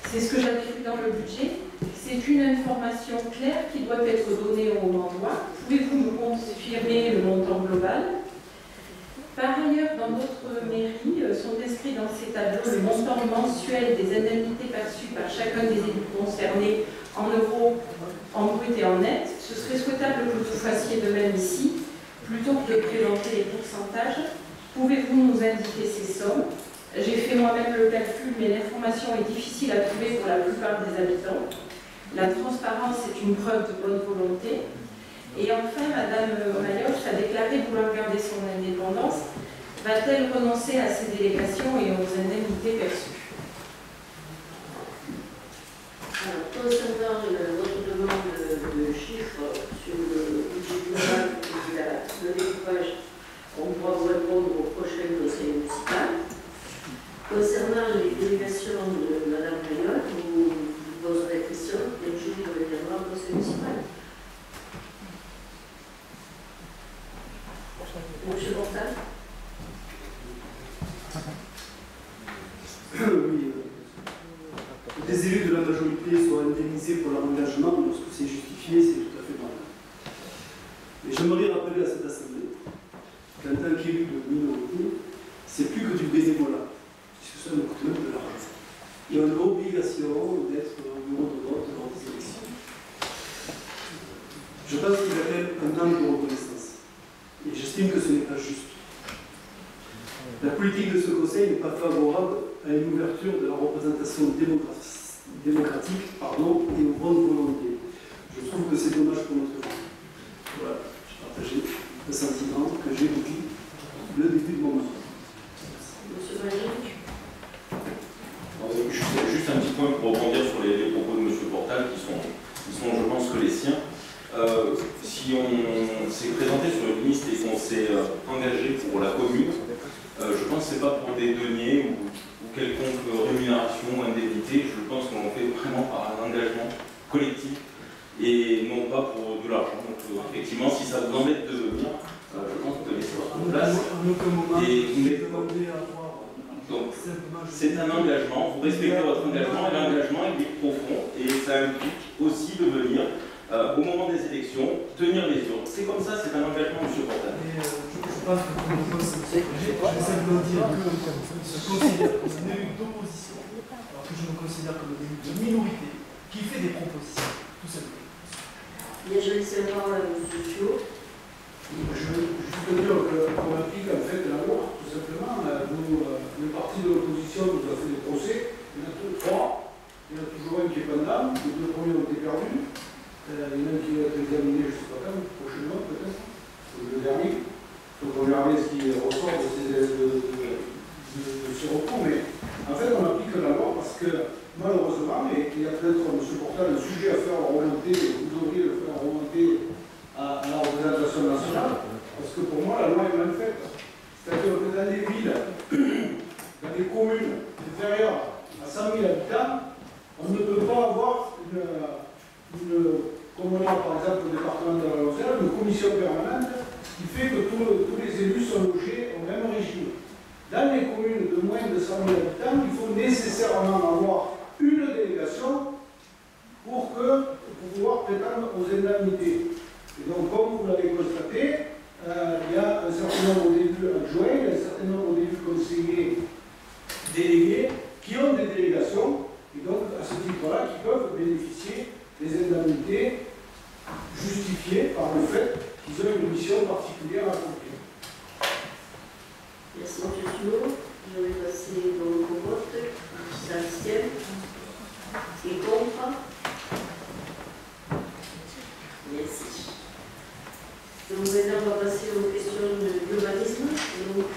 C'est ce que j'avais vu dans le budget. C'est une information claire qui doit être donnée au mandat. Pouvez-vous me confirmer le montant global? Par ailleurs, dans d'autres mairies, sont inscrits dans ces tableaux le montant mensuel des indemnités perçues par chacun des élus concernés en euros, en brut et en net. Ce serait souhaitable que vous fassiez de même ici. Plutôt que de présenter les pourcentages, pouvez-vous nous indiquer ces sommes? J'ai fait moi-même le calcul, mais l'information est difficile à trouver pour la plupart des habitants. La transparence est une preuve de bonne volonté. Et enfin, Madame Mayotte a déclaré vouloir garder son indépendance. Va-t-elle renoncer à ses délégations et aux indemnités perçues? Alors, concernant votre demande de chiffres sur le budget global de l'équipage, on pourra vous répondre au prochain conseil municipal. Concernant les délégations de Mme Mayotte, vous poserez la question et le jury reviendra au conseil municipal. Monsieur Portal. Oui, les élus de la majorité soient indemnisés pour leur engagement lorsque c'est justifié, c'est tout à fait normal. Mais j'aimerais rappeler à cette Assemblée qu'en tant qu'élu de minorité, c'est plus que du bénévolat, puisque ça nous coûte même de l'argent. Et on a l'obligation d'être au bureau de vote lors des élections. Je pense qu'il y a quand même un manque de reconnaissance. Et j'estime que ce n'est pas juste. La politique de ce Conseil n'est pas favorable à une ouverture de la représentation démocratique et aux bonnes volontés. Je trouve que c'est dommage pour notre pays. Voilà, je partageais le sentiment que j'ai depuis le début de mon mandat. Monsieur Magnier. Juste un petit point pour rebondir sur les propos de M. Portal, qui sont, je pense, que les siens. Si on s'est présenté sur une liste et qu'on s'est engagé pour la commune, je pense que ce n'est pas pour des deniers ou quelconque rémunération ou indemnité. Je pense qu'on fait vraiment par un engagement collectif et non pas pour de l'argent. Donc effectivement, si ça vous embête de venir, je pense que laissez votre place. Donc c'est un engagement, vous respectez votre engagement, et l'engagement il est profond et ça implique aussi de venir au moment des élections, tenir les urnes. C'est comme ça, c'est un engagement, M. Portal. Je pense que pour le poste, je vais simplement dire que je se considère comme un élu d'opposition, alors que je me considère comme un élu de minorité qui fait des propositions, tout simplement. Bien, je laisse la parole à M. Fio. Je veux juste dire qu'on applique en fait la loi, tout simplement. Le parti de l'opposition nous a fait des procès, il y en a trois, il y en a toujours un qui est pendant, les deux premiers ont été perdus. Il y en a un qui va être examiné, je ne sais pas quand, prochainement peut-être, ou le dernier. Il faut regarder ce qui ressort de ces recours. Mais en fait, on applique la loi parce que malheureusement, et il y a peut-être M. Portal un sujet à faire remonter, vous devriez le faire remonter à la représentation nationale, parce que pour moi, la loi est mal faite. C'est-à-dire que dans les villes, dans les communes inférieures à 100 000 habitants, on ne peut pas avoir comme on a par exemple au département de la Lozère, une commission permanente qui fait que tous les élus sont logés au même régime. Dans les communes de moins de 100 000 habitants, il faut nécessairement avoir une délégation pour pouvoir prétendre aux indemnités. Et donc, comme vous l'avez constaté, il y a un certain nombre d'élus adjoints, il y a un certain nombre d'élus conseillers délégués qui ont des délégations, et donc à ce titre-là, qui peuvent bénéficier des indemnités justifiées par le fait qu'ils ont une mission particulière à accomplir. Merci, M. Fio. Je vais passer donc au vote. Qui s'abstient? Qui est contre? Merci. Donc maintenant, on va passer aux questions d'urbanisme. Donc,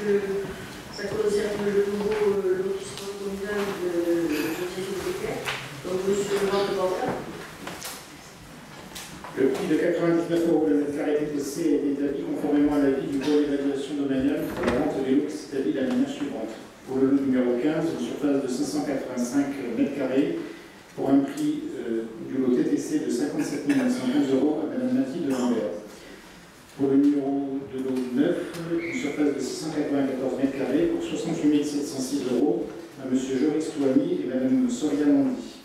ça concerne le nouveau lotissement communal de Joséphine Becquet. Donc, M. le Portal. Le prix de 99 € le mètre carré TTC est établi conformément à l'avis du bureau d'évaluation domaniale pour la vente des lots qui s'établit de la manière suivante. Pour le lot numéro 15, une surface de 585 m² pour un prix du lot TTC de 57 911 € à Mme Mathilde Lambert. Pour le numéro de lot 9, une surface de 694 m² pour 68 706 € à M. Joris Touami et Mme Soria Mondi.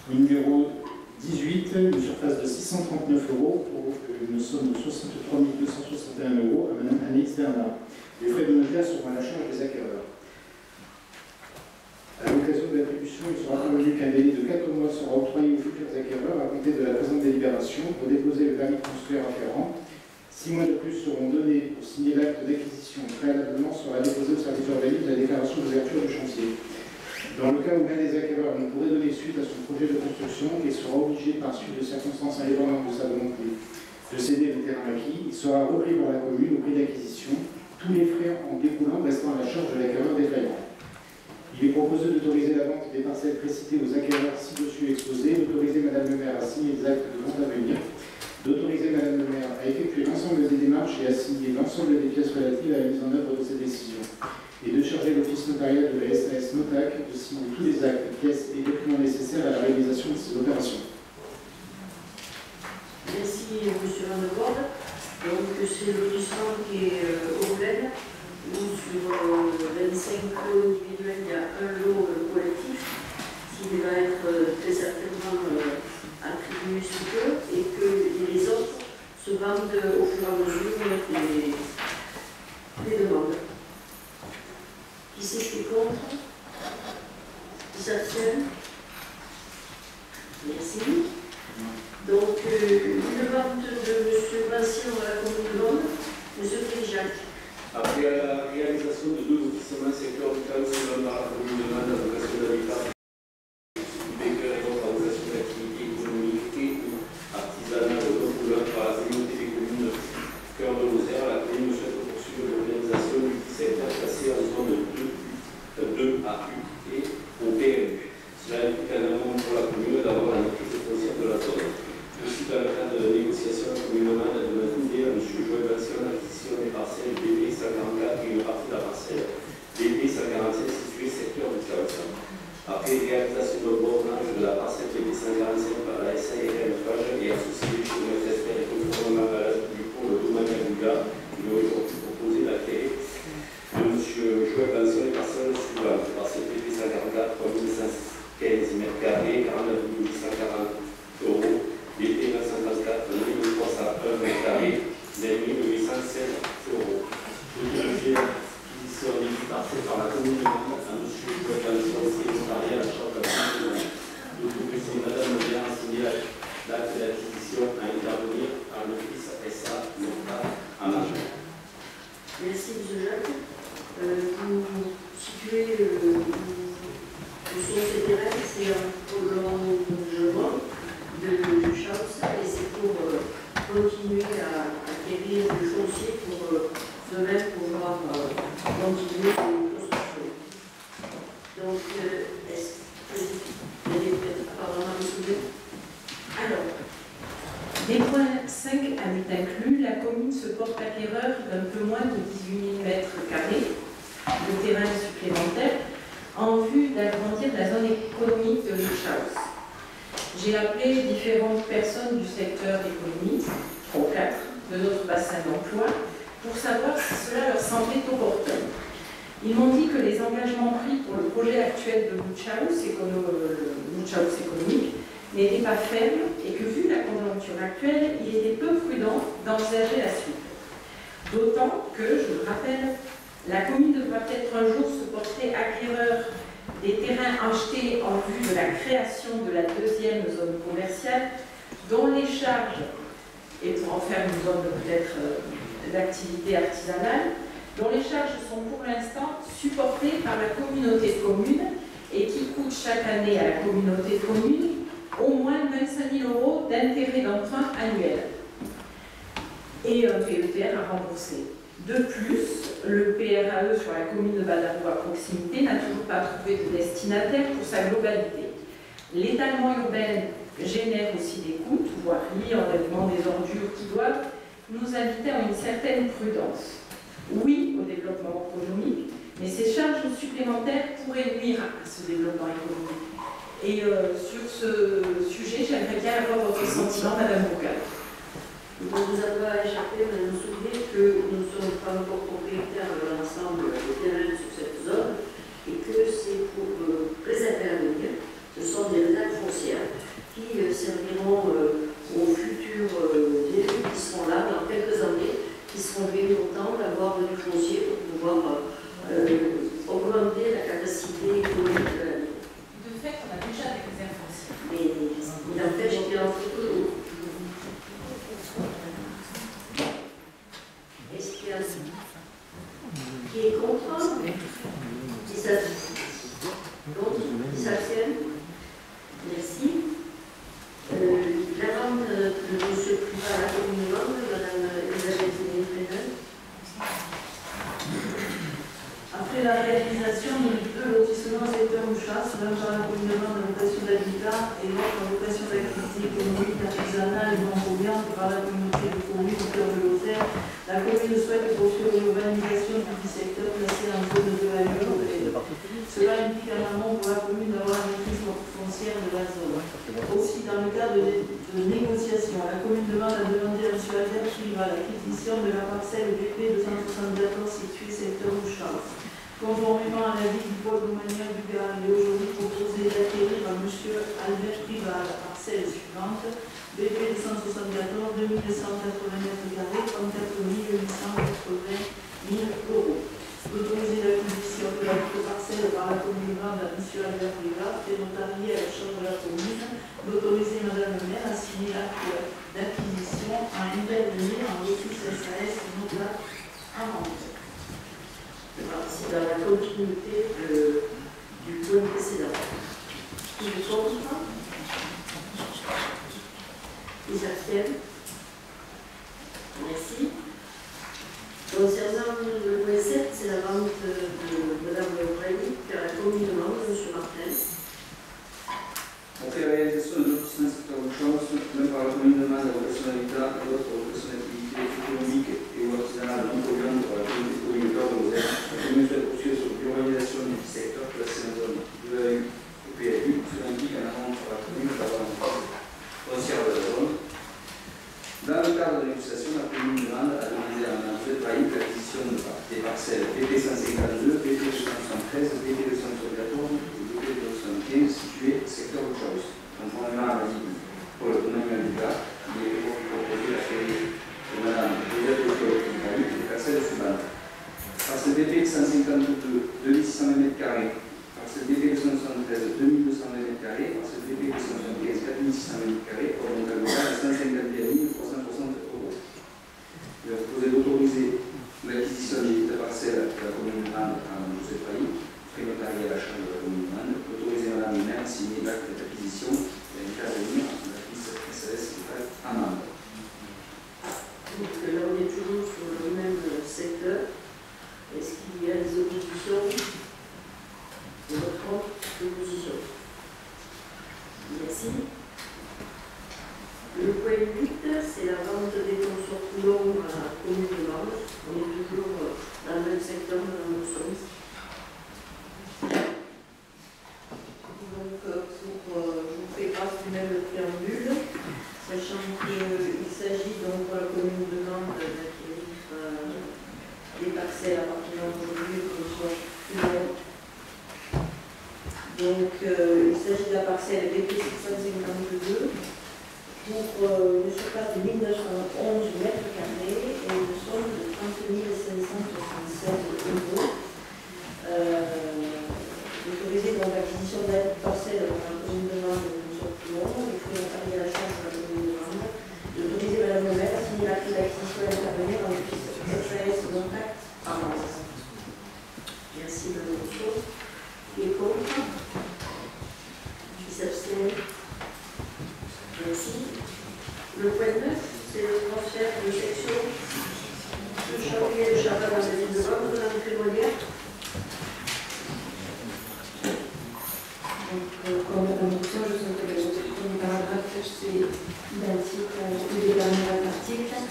Le numéro 18, une surface de 639 € pour une somme de 63 261 € à Mme Annick Bernard. Les frais de notaire seront à la charge des acquéreurs. À l'occasion de l'attribution, il sera convenu qu'un délai de 4 mois sera octroyé aux futurs acquéreurs à compter de la présente délibération pour déposer le permis de construire afférent. 6 mois de plus seront donnés pour signer l'acte d'acquisition. Préalablement sera déposé au service urbanisme la déclaration d'ouverture du chantier. Dans le cas où l'un des acquéreurs ne pourrait donner suite à son projet de construction et sera obligé par suite de circonstances indépendantes de sa volonté de céder le terrain acquis, il sera repris par la commune au prix d'acquisition, tous les frais en découlant restant à la charge de l'acquéreur défaillant. Il est proposé d'autoriser la vente des parcelles précitées aux acquéreurs ci-dessus exposés, d'autoriser Mme le maire à signer les actes de vente à venir, d'autoriser Mme le maire à effectuer l'ensemble des démarches et à signer l'ensemble des pièces relatives à la mise en œuvre de ces décisions, et de charger l'office notarial de la SAS Notac de signer tous les actes, pièces et documents nécessaires à la réalisation de ces opérations. Merci, M. Van de Voorde. Donc c'est le lotissement qui est au Glen, où sur 25 lots individuels, il y a un lot collectif qui va être très certainement attribué sous peu, et que les autres se vendent au fur et à mesure des demandes. Qui c'est qui est contre? Qui s'abstient? Merci. Donc, une vente de M. Vincent à la commune de Londres, M. Tréjac. Après la réalisation de 2 lotissements secteur du Chaos et dans la commune de Londres, la vocation d'habitat, du Baker et d'autres organisations d'activité économique et artisanale recouverte par la communauté des communes Cœur de Lozère, la commune souhaite poursuivre l'organisation du secteur classé en zone 2 à U et au PMU. Cela implique également pour la commune d'avoir la maîtrise foncière de la zone. Aussi, dans le cadre de négociations, la commune demande de maintenir M. Joël Vincent l'acquisition des parcelles BP 144 et une partie de la parcelle BP 145 située secteur du Chaos. Après réalisation de bornage de la parcelle BP 145 par la SARL Fage et associée chez le FSR et conformément à l'âge du pont de Doumania-Bouga, il aurait donc proposé d'acquérir de M. Joël Vincent les parcelles suivantes. Parcelle BP 144, 3515 m², 49 840 €. BP 954, 1301 m², 20 816 €. Le budget d'acquisition des parcelles par la commune de Londres à M. Joël Vincent, secrétariat à la chambre de la commune de Londres. Le professeur Madame Moulin a signé l'acte d'acquisition à intervenir par l'office SA Nota à Major. Merci, M. Jacques. Vous situez où sont ces terrains, c'est un prolongement du Chaos, et c'est pour continuer à acquérir du foncier pour de même pouvoir continuer les constructions. Donc, est-ce que vous avez peut-être apparemment à me souvenir? Alors, des points 5 à 8 inclus, la commune se porte acquéreur d'un peu moins de 18 000 m² de terrain supplémentaire en vue d'agrandir la zone économique de l'île Chaos. J'ai appelé différentes personnes du secteur économique, 3 ou 4, de notre bassin d'emploi, pour savoir si cela leur semblait opportun. Ils m'ont dit que les engagements pris pour le projet actuel de Chaos économique n'étaient pas faibles et que, vu la conjoncture actuelle, il était peu prudent d'envisager la suite. D'autant que, je le rappelle, la commune devra peut-être un jour se porter acquéreur des terrains achetés en vue de la création de la 2e zone commerciale, dont les charges, et pour en faire une zone peut-être d'activité artisanale, dont les charges sont pour l'instant supportées par la communauté de communes et qui coûtent chaque année à la communauté de communes au moins 25 000 € d'intérêt d'emprunt annuel et un PETR à rembourser. De plus, le PRAE sur la commune de Badarou à proximité n'a toujours pas trouvé de destinataire pour sa globalité. L'étalement urbain génère aussi des coûts, voirie, enlèvement des ordures qui doivent nous inviter à une certaine prudence. Oui au développement économique, mais ces charges supplémentaires pourraient nuire à ce développement économique. Et sur ce sujet, j'aimerais bien avoir votre sentiment, Madame Bourgal. Vous nous avez échappé, mais vous souvenez que nous ne sommes pas encore propriétaires de l'ensemble des terrains sur cette zone et que c'est pour préserver l'avenir. Ce sont des réserves foncières qui serviront aux futurs élus qui seront là dans quelques années, qui seront bien contents d'avoir du foncier pour pouvoir augmenter la capacité économique de la ville. De fait, on a déjà des réserves foncières. Mais il empêche qu'il y ait entre toujours. Est-ce qu'il y a qui est contre? Qui s'abstient? Qui s'abstiennent? Merci. La vente de M. Privat à la commune de Londres, Mme Elisabeth Nénéfrénel. Après la réalisation de 2 lotissements secteur Mouchard, l'un par la commune de Londres en vocation d'habitat et l'autre en vocation d'activité économique, artisanale et non polluante par la communauté de communes au cœur de Lozère, la commune souhaite poursuivre l'urbanisation du secteur placé en zone de AE. Cela implique en amont pour la commune d'avoir la maîtrise foncière de la zone. Aussi, dans le cadre de négociations, la commune demande à demander à M. Albert Privat l'acquisition l'avis du pôle domanial du Gard, il est aujourd'hui proposé d'acquérir à M. Albert Rival la parcelle suivante, BP 174, 2180 m², 34 880 000 euros. D'autoriser l'acquisition de la parcelle par la commune grande à M. Albert Rival, et notarié à la chambre de la commune, d'autoriser Mme le maire à signer l'acte d'acquisition à intervenir en ressources SAS notable à vente. C'est dans la continuité du point précédent. Qui est contre? Ils s'abstiennent. Merci. Concernant le point 7, c'est la vente de Mme Lebrun vers la commune de Mende, M. Martin. Après la réalisation de lotissement secteur de chance, même par la commune de Mende, la vocation d'habitat et d'autres vocations d'activité économique et ou artisanale non polluantes par la communauté communautaire de Lausanne, la commune souhaite poursuivre sur l'urbanisation du secteur classé en zone EAU et PLU, cela implique un amende par la commune d'avoir une foncière de la zone. Dans le cadre de négociation, la commune de Mende a demandé à Mme Zetraï l'acquisition des parcelles BP 152, BP 273, BP 274 et BP 275 situées au secteur de Chaos. Conformément à l'avis du pôle domanial du Gard, il est proposé d'acquérir de Mme Josette Lebrun les parcelles suivantes. Parcelle BP 152, 2620 m², parcelle BP 273, 2220 m², parcelle BP 275, 4620 m², pour un montant global de 151 360 euros. Il est proposé d'autoriser l'acquisition des parcelles de la commune de Mende à Mme Joseph Failly, frais notarié à la chambre de la commune de Mende, d'autoriser Mme le maire à signer l'acte d'acquisition et à intervenir en la liste SAS à Mende. Donc là, on est toujours sur le même secteur. Est-ce qu'il y a des oppositions? Des votes d'opposition? Merci. Le point 8, c'est la vente des consorts Toulon à la commune de Mende. On est toujours dans le même secteur de la motion. Donc, je vous fais grâce du même préambule, sachant qu'il s'agit donc pour la commune de Mende d'acquérir des parcelles appartenant aujourd'hui au consort Toulon. Donc, il s'agit de la parcelle BP 652 pour une surface de 1911 m² et une somme de 30 576 euros. Autorisé donc l'acquisition de parcelle par la commune de Mende de consort Toulon, les frais notariés à la charge de la commune de Mende, d'autoriser Mme le maire à signer l'acte d'acquisition et d'intervenir dans le SAS contact à Mende. Merci Mme Rousseau. Qui est contre? Qui s'abstient? Merci. Le point 9, c'est le transfert de section de Chambrier de Chaval dans la ville de Mende de la Pétrolière. Donc, comme Mme Rousseau, je sais que le premier paragraphe, c'est identique aux deux derniers articles.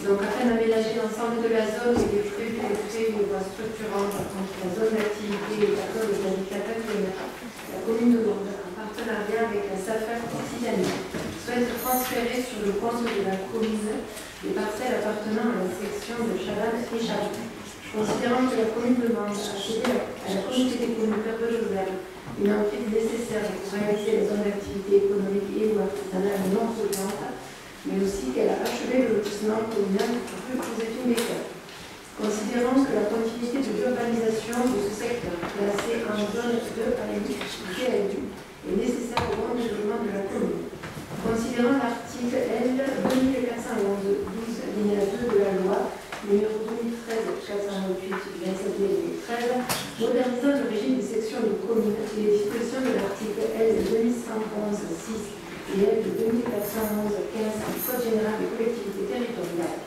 Donc, afin d'aménager l'ensemble de la zone, il est prévu de créer une voie structurante entre la zone d'activité et la zone des indicateurs km. La commune de Mende, en partenariat avec la SAFER Occitanie, souhaite transférer sur le compte de la commune les parcelles appartenant à la section de Chavannes et Chavannes. Considérant que la commune de Mende a cédé à la communauté des communautaires de Lausanne une emprise nécessaire pour réaliser les zones d'activité économique et ou artisanale non polluantes, mais aussi qu'elle a achevé le lotissement communal rue Joséphine Becker. Considérant que la continuité de l'urbanisation de ce secteur, classé en zone 2 à PLU, est nécessaire au bon développement de la commune. Considérant l'article L. 2411-12, alinéa 2 de la loi numéro 2013-428 du 27 mai 2013, modernisant le régime des sections de communes et les dispositions de l'article L. 2111-6 et L. 2411-15 du Code général des collectivités territoriales.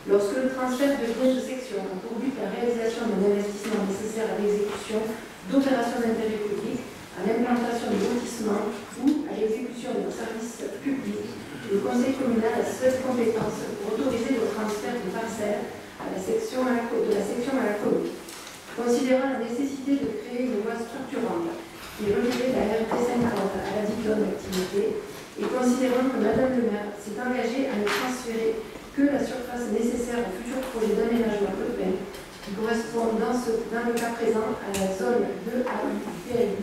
Lorsque le transfert de biens de section a pour but la réalisation d'un investissement nécessaire à l'exécution d'opérations d'intérêt public, à l'implantation de lotissements ou à l'exécution d'un service public, le Conseil communal a seule compétence pour autoriser le transfert de parcelles de la section à la commune. Considérant la nécessité de créer une voie structurante qui relevait de la RT 50 à la dite zone d'activité, et considérant que Mme le maire s'est engagée à ne transférer que la surface nécessaire au futur projet d'aménagement urbain, du correspond dans le cas présent à la zone 2A du PLU,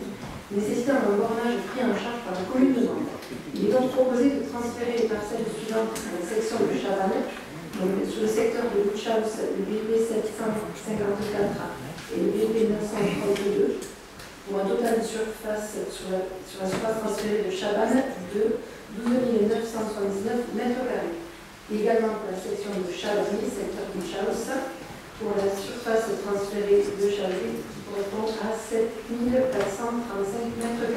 nécessitant un bornage pris en charge par la commune de Nantes. Il est donc proposé de transférer les parcelles suivantes à la section de Chavannes, donc sur le secteur de Luchaus, le BP 754 et le BP 932, pour un total de surface sur la surface transférée de Chavannes de 12 979 m². Également pour la section de Chavry, secteur de Luchaus, pour la surface transférée de Chavry qui correspond à 7 435 m².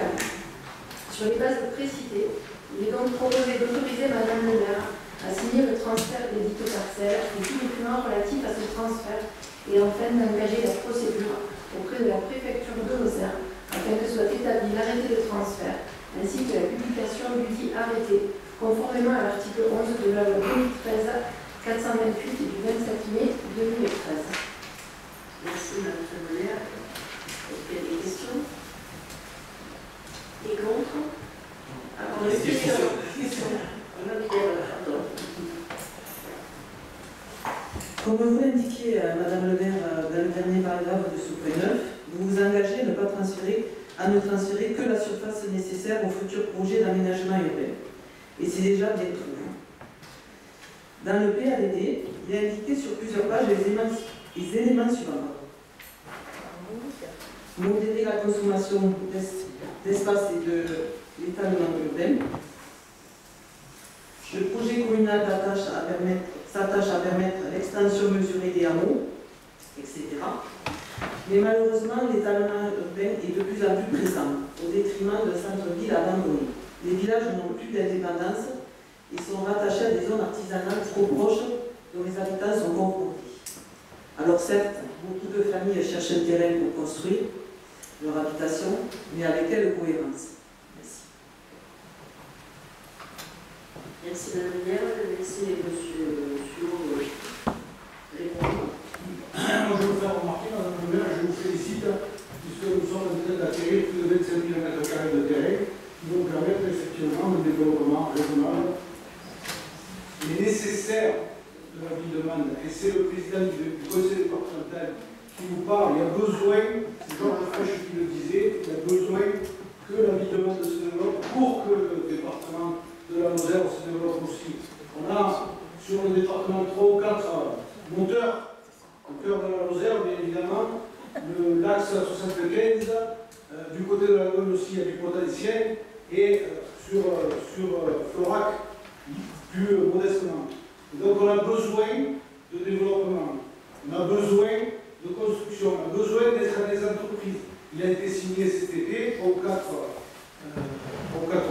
Sur les bases précitées, il est donc proposé d'autoriser Madame le maire à signer le transfert des dites parcelles et tous les documents relatifs à ce transfert et enfin d'engager la procédure auprès de la préfecture de Lozère afin que soit établi l'arrêté de transfert ainsi que la publication du dit arrêté conformément à l'article 11 de la loi 2013-428 du 27 mai 2013. Merci Madame Tremblay. Est-ce qu'il y a des questions? Et contre? Alors, les questions. Comme vous l'indiquiez, Madame le maire, dans le dernier paragraphe de ce point 9, vous vous engagez à ne transférer que la surface nécessaire au futur projet d'aménagement urbain. Et c'est déjà bien trop. Dans le PADD, il est indiqué sur plusieurs pages les éléments suivants. Modérer la consommation d'espace et de l'étalement urbain. Le projet communal s'attache à permettre l'extension mesurée des hameaux, etc. Mais malheureusement, l'étalement urbain est de plus en plus présent, au détriment de centres-villes abandonnés. Les villages n'ont plus d'indépendance et sont rattachés à des zones artisanales trop proches dont les habitants sont confrontés. Alors certes, beaucoup de familles cherchent un terrain pour construire leur habitation, mais avec quelle cohérence? Merci. Merci Madame le maire. Laissez Monsieur Sureau répondre. Moi je veux faire remarquer, Madame le maire, je vous félicite, puisque nous sommes en train d'acquérir plus de 25 000 m² de terrain qui vont permettre effectivement le développement raisonnable. Il est nécessaire de la ville de Mende, et c'est le président du conseil départemental qui vous parle, il y a besoin, c'est Georges Frêche qui le disait, il y a besoin que la ville de Mende se développe pour que le département de la Moselle se développe aussi. On a sur le département 3 ou 4 moteurs au cœur de la Moselle, bien évidemment, l'axe 75, du côté de la Gaule aussi, il y a du potentiel, et sur Florac, plus modestement. Et donc on a besoin de développement, on a besoin de construction, on a besoin d'être des entreprises. Il a été signé cet été aux 4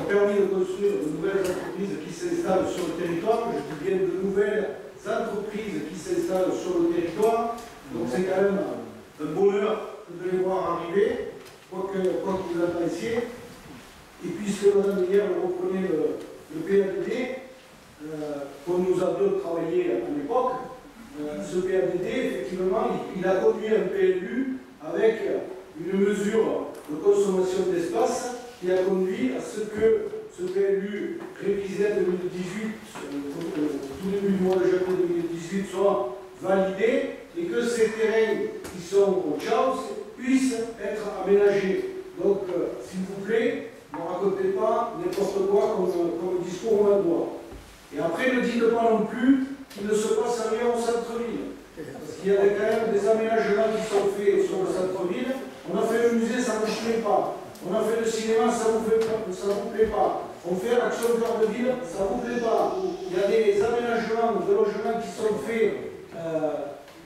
permis de construire de nouvelles entreprises qui s'installent sur le territoire. Je dis bien de nouvelles entreprises qui s'installent sur le territoire. Donc c'est quand même un bonheur de les voir arriver, quoi que vous en pensiez. Et puisque Madame hier reprenait le PADD, qu'on nous avions travaillé à l'époque, ce PADD, effectivement, il a conduit un PLU avec une mesure de consommation d'espace qui a conduit à ce que ce PLU révisé en 2018, tout début du mois de janvier 2018, soit validé et que ces terrains qui sont au Chaos puissent être aménagés. Donc, s'il vous plaît, ne racontez pas n'importe quoi comme discours au doigt. Et après, ne dites pas non plus qu'il ne se passe rien au centre-ville. Parce qu'il y a quand même des aménagements qui sont faits sur le centre-ville. On a fait le musée, ça ne vous plaît pas. On a fait le cinéma, ça ne vous plaît pas. On fait l'action cœur de ville, ça ne vous plaît pas. Il y a des aménagements de logements qui sont faits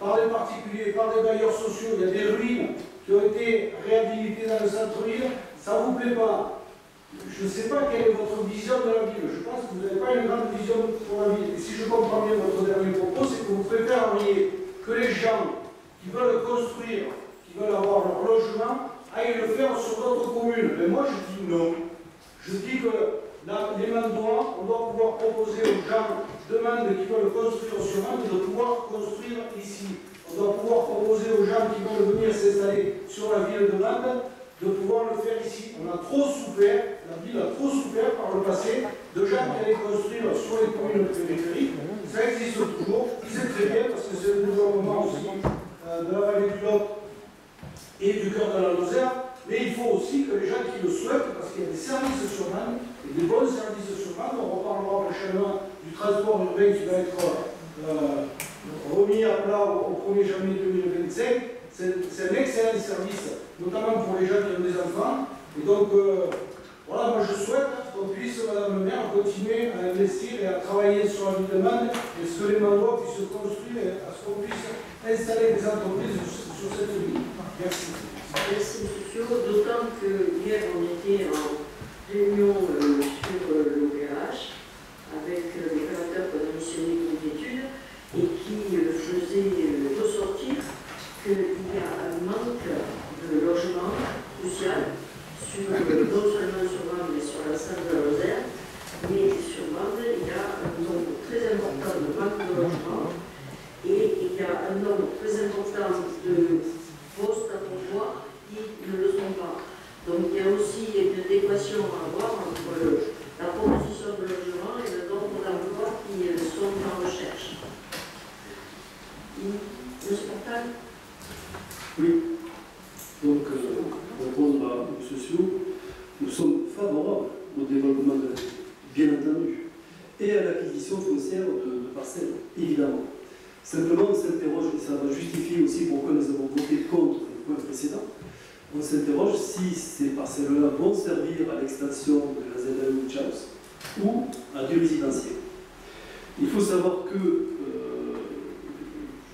par des particuliers, par des bailleurs sociaux. Il y a des ruines qui ont été réhabilitées dans le centre-ville, ça ne vous plaît pas. Je ne sais pas quelle est votre vision de la ville. Je pense que vous n'avez pas une grande vision pour la ville. Et si je comprends bien votre dernier propos, c'est que vous préféreriez que les gens qui veulent construire, qui veulent avoir leur logement, aillent le faire sur d'autres communes. Mais moi, je dis non. Je dis que les Mandois, on doit pouvoir proposer aux gens de Mende qui veulent construire sur Mende de pouvoir construire ici. On doit pouvoir proposer aux gens qui veulent venir s'installer sur la ville de Mende de pouvoir le faire ici. On a trop souffert, la ville a trop souffert par le passé de gens qui allaient construire sur les communes périphériques. Ça existe toujours, c'est très bien parce que c'est le développement aussi de la vallée du Lot et du cœur de la Lozère, mais il faut aussi que les gens qui le souhaitent, parce qu'il y a des services sur Mende, et des bons services sur Mende, on reparlera prochainement du transport urbain qui va être remis à plat au 1er janvier 2025. C'est un excellent service, notamment pour les gens qui ont des enfants. Et donc, voilà, moi je souhaite qu'on puisse, Madame le maire, continuer à investir et à travailler sur la ville de Mende, et ce que les Mandois puissent se construire, et à ce qu'on puisse installer des entreprises sur cette ville. Merci. Merci, monsieur. D'autant que hier, on était en réunion sur l'OPH avec les créateurs qu'on a missionnés pour l'étude et qui faisaient ressortir qu'il y a un manque de logement social, non seulement sur Mende, mais sur l'ensemble de la Lozère, mais sur Mende, il y a un nombre très important de manque de logement et il y a un nombre très important de postes à pourvoir qui ne le sont pas. Donc il y a aussi une adéquation à avoir entre la proposition de logement et le nombre d'emplois qui sont en recherche. Monsieur Portal? Oui. Donc, pour répondre à M. Sio, nous sommes favorables au développement de la ville, bien entendu, et à l'acquisition foncière de parcelles, évidemment. Simplement, on s'interroge, et ça va justifier aussi pourquoi nous avons voté contre le point précédent, on s'interroge si ces parcelles-là vont servir à l'extension de la ZAE House ou à du résidentiel. Il faut savoir que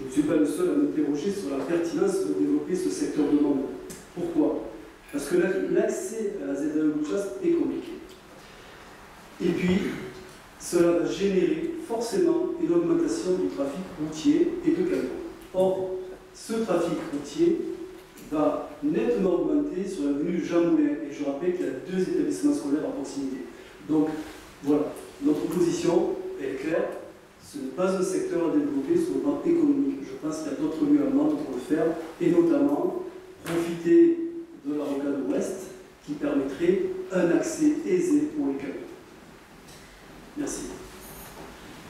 je ne suis pas le seul à m'interroger sur la pertinence de développer ce secteur de Mende. Pourquoi? Parce que l'accès à la ZAE House est compliqué. Et puis, cela va générer forcément une augmentation du trafic routier et de camions. Or, ce trafic routier va nettement augmenter sur l'avenue Jean Moulin. Et je rappelle qu'il y a 2 établissements scolaires à proximité. Donc, voilà, notre position est claire. Ce n'est pas un secteur à développer sur le plan économique. Je pense qu'il y a d'autres lieux à Mende pour le faire, et notamment profiter de la rocade ouest qui permettrait un accès aisé pour les camions. Merci.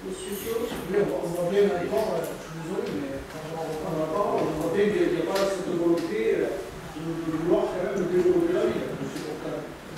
Monsieur Sio? On voit bien d'accord, je suis désolé, mais quand on reprend la parole, on voit bien qu'il n'y a pas cette volonté de vouloir quand même développer la ville.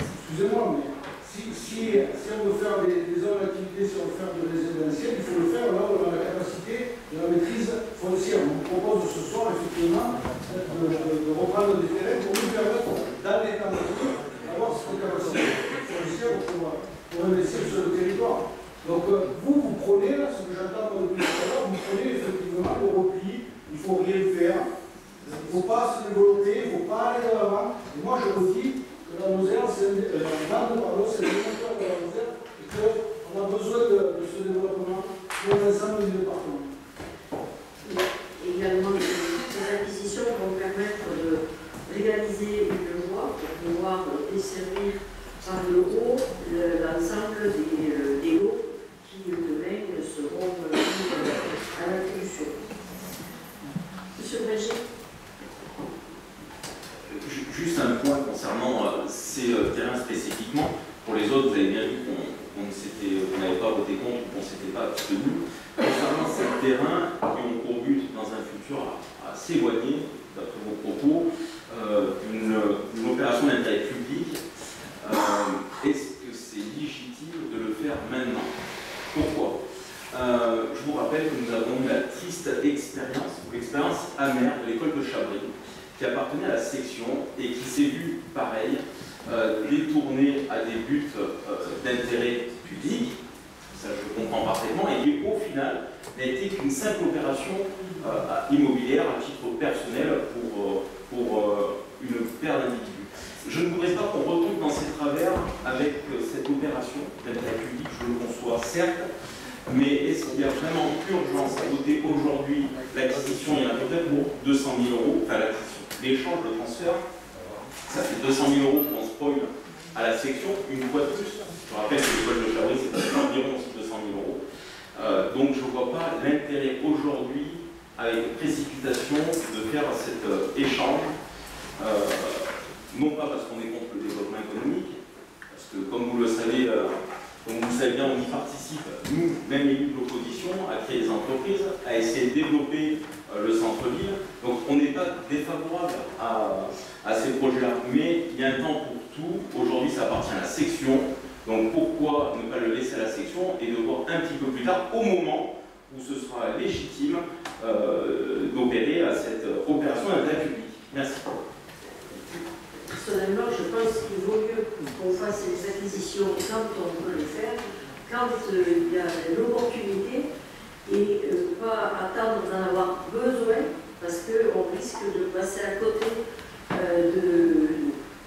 Excusez-moi, mais si on veut faire des zones d'activité, si on veut faire de résidentiel, il faut le faire là où on a la capacité de la maîtrise foncière. On vous propose ce soir, effectivement, de reprendre des terrains pour nous permettre, dans les temps d'avoir cette capacité foncière pour investir sur le territoire. Donc vous prenez, là, ce que j'entends depuis tout à l'heure, vous prenez effectivement le repli, il ne faut rien faire, il ne faut pas se développer, il ne faut pas aller de l'avant. Et moi je vous dis que la Lozère, c'est le développeur de la Lozère et qu'on a besoin de ce développement pour l'ensemble du département. Il y a également des acquisitions qui vont permettre de réaliser une voie pour pouvoir desservir par le haut l'ensemble des lots qui demain seront à l'attribution. Monsieur Berger. Juste un point concernant ces terrains spécifiquement. Pour les autres, vous avez bien vu qu'on n'avait pas voté contre, qu'on ne s'était pas abstenu. Concernant ces terrains qui ont pour but, dans un futur assez éloigné, d'après vos propos, une opération d'intérêt public, est-ce que c'est légitime de le faire maintenant? Pourquoi? Je vous rappelle que nous avons eu la triste expérience, ou l'expérience amère de l'école de Chabris, qui appartenait à la section et qui s'est vue, pareil, détournée à des buts d'intérêt public, ça je comprends parfaitement, et qui au final n'a été qu'une simple opération immobilière à titre personnel pour une paire d'individus. Je ne voudrais pas qu'on retrouve dans ces travers avec cette opération d'intérêt public, je le conçois certes, mais est-ce qu'il y a vraiment urgence à voter aujourd'hui l'acquisition? Il y en a peut-être pour 200 000 €, enfin l'acquisition, l'échange, le transfert, ça fait 200 000 € qu'on spoil à la section, une fois de plus. Je rappelle que l'école de Chabris, c'est environ aussi 200 000 €. Donc je ne vois pas l'intérêt aujourd'hui, avec précipitation, de faire cet échange. Non pas parce qu'on est contre le développement économique, parce que comme vous le savez, Donc vous savez bien, on y participe, nous, même élus de l'opposition, à créer des entreprises, à essayer de développer le centre-ville. Donc on n'est pas défavorable à ces projets-là, mais il y a un temps pour tout. Aujourd'hui, ça appartient à la section. Donc pourquoi ne pas le laisser à la section et de voir un petit peu plus tard, au moment où ce sera légitime d'opérer à cette opération d'intérêt public. Merci. Personnellement, je pense qu'il vaut mieux qu'on fasse les acquisitions quand on peut les faire, quand il y a l'opportunité, et pas attendre d'en avoir besoin, parce qu'on risque de passer à côté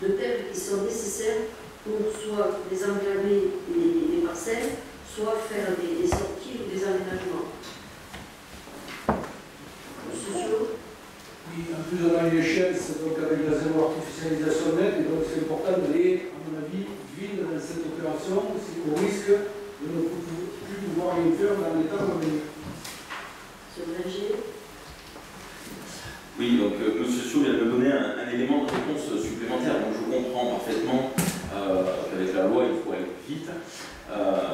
de terres qui sont nécessaires pour soit désenclaver les parcelles, soit faire des sorties ou des aménagements. Monsieur. Oui, en plus on a une échelle, donc avec la zéro artificialisation nette, et donc c'est important d'aller, à mon avis, vite dans cette opération, au risque de ne plus pouvoir rien faire dans les temps à venir. Monsieur Berger. Oui, donc M. Sio vient de me donner un élément de réponse supplémentaire, donc je comprends parfaitement qu'avec la loi il faut aller plus vite.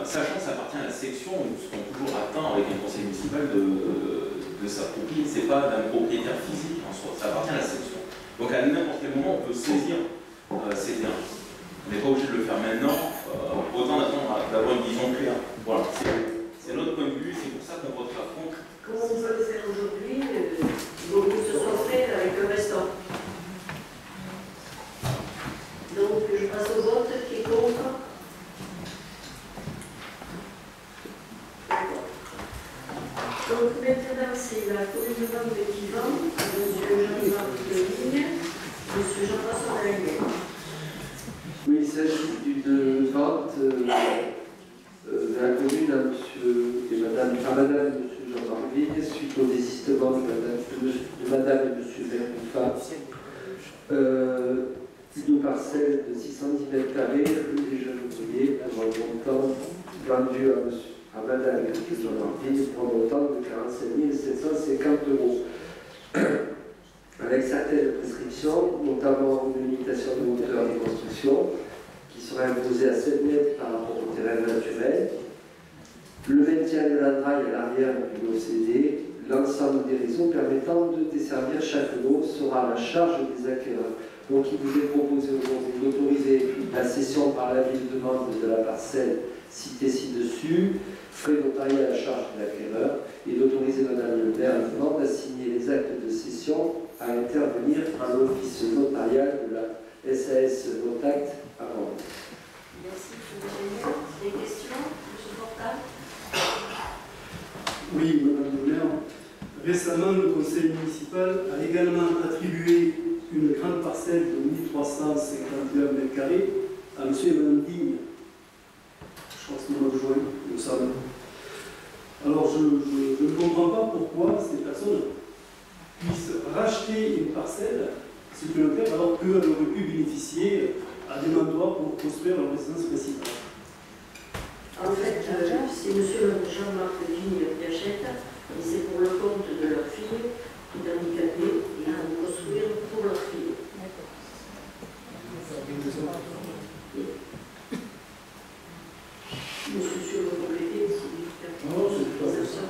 Sachant que ça appartient à la section, nous serons toujours atteints avec un conseil municipal de s'approprier. Ce n'est pas d'un propriétaire physique en soi, ça appartient à la section. Donc à n'importe quel moment, on peut saisir ces terrains. On n'est pas obligé de le faire maintenant, autant d'attendre d'avoir une vision claire. Voilà, c'est notre point de vue, c'est pour ça qu'on votera contre. Comment on peut le faire aujourd'hui? Il vaut mieux que ce soit fait avec le restant. Donc je passe au vote. Qui est contre? Donc maintenant, c'est la commune de vente qui vend, M. Jean-Marc Ligne, M. Jean-François Dallaguet. Oui, il s'agit d'une vente de la commune à monsieur et madame, madame et monsieur Jean-Marc Ligne, suite au désistement de madame et monsieur Vermoufa. Une parcelle de 610 mètres carrés, rue des Jeunes Ouvriers, pour un montant vendu à madame et monsieur Jean-Marc Ligne pour un montant de 45 750 €. Avec certaines prescriptions, notamment une limitation de hauteur des constructions, qui serait imposée à 7 mètres par rapport au terrain naturel, le maintien de la draille à l'arrière du lot cédé, l'ensemble des réseaux permettant de desservir chaque lot sera à la charge des acquéreurs. Donc il vous est proposé aujourd'hui d'autoriser la cession par la ville demande de la parcelle citée ci-dessus, frais notariés à la charge de l'acquéreur, et d'autoriser Madame le maire demande à signer les actes de cession à intervenir à l'office notarial de la SAS Notact à Rome. Merci, M. l'ingénieur. Des questions, M. Portal? Oui, Madame le maire. Récemment, le conseil municipal a également attribué une grande parcelle de 1351 mètres carrés à M. et Mme Digne. Je crois que c'est mon adjoint, il me semble. Alors, je ne comprends pas pourquoi ces personnes puissent racheter une parcelle supplémentaire alors qu'elles auraient pu bénéficier à des mandats pour construire leur résidence principale. En fait, c'est M. Jean-Marc Digne qui achète, et c'est pour le compte de leur fille, qui est handicapée, et à construire pour leur fille. Monsieur Sur le compléter, c'est non, c'est pas ça.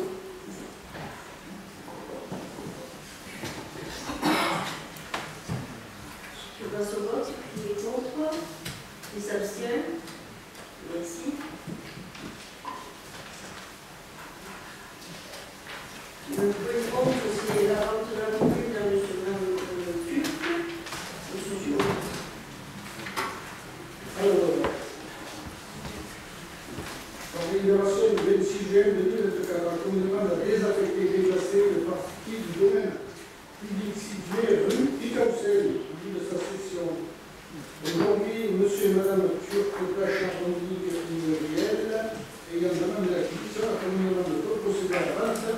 Je passe au vote. Qui est contre? Qui s'abstient? Merci. Le point contre, c'est la vente de la commune à M. Tuc. Monsieur Sur. Alors, en délibération du 26 juin 2024, la commune demande à désaffecter et déplacer le parti du domaine public situé rue Picausel, en vue de sa section. Aujourd'hui, M. et Mme Turc, Charbonnique et Muriel, ayant demandé l'acquisition, la commune demande de procéder à la vente.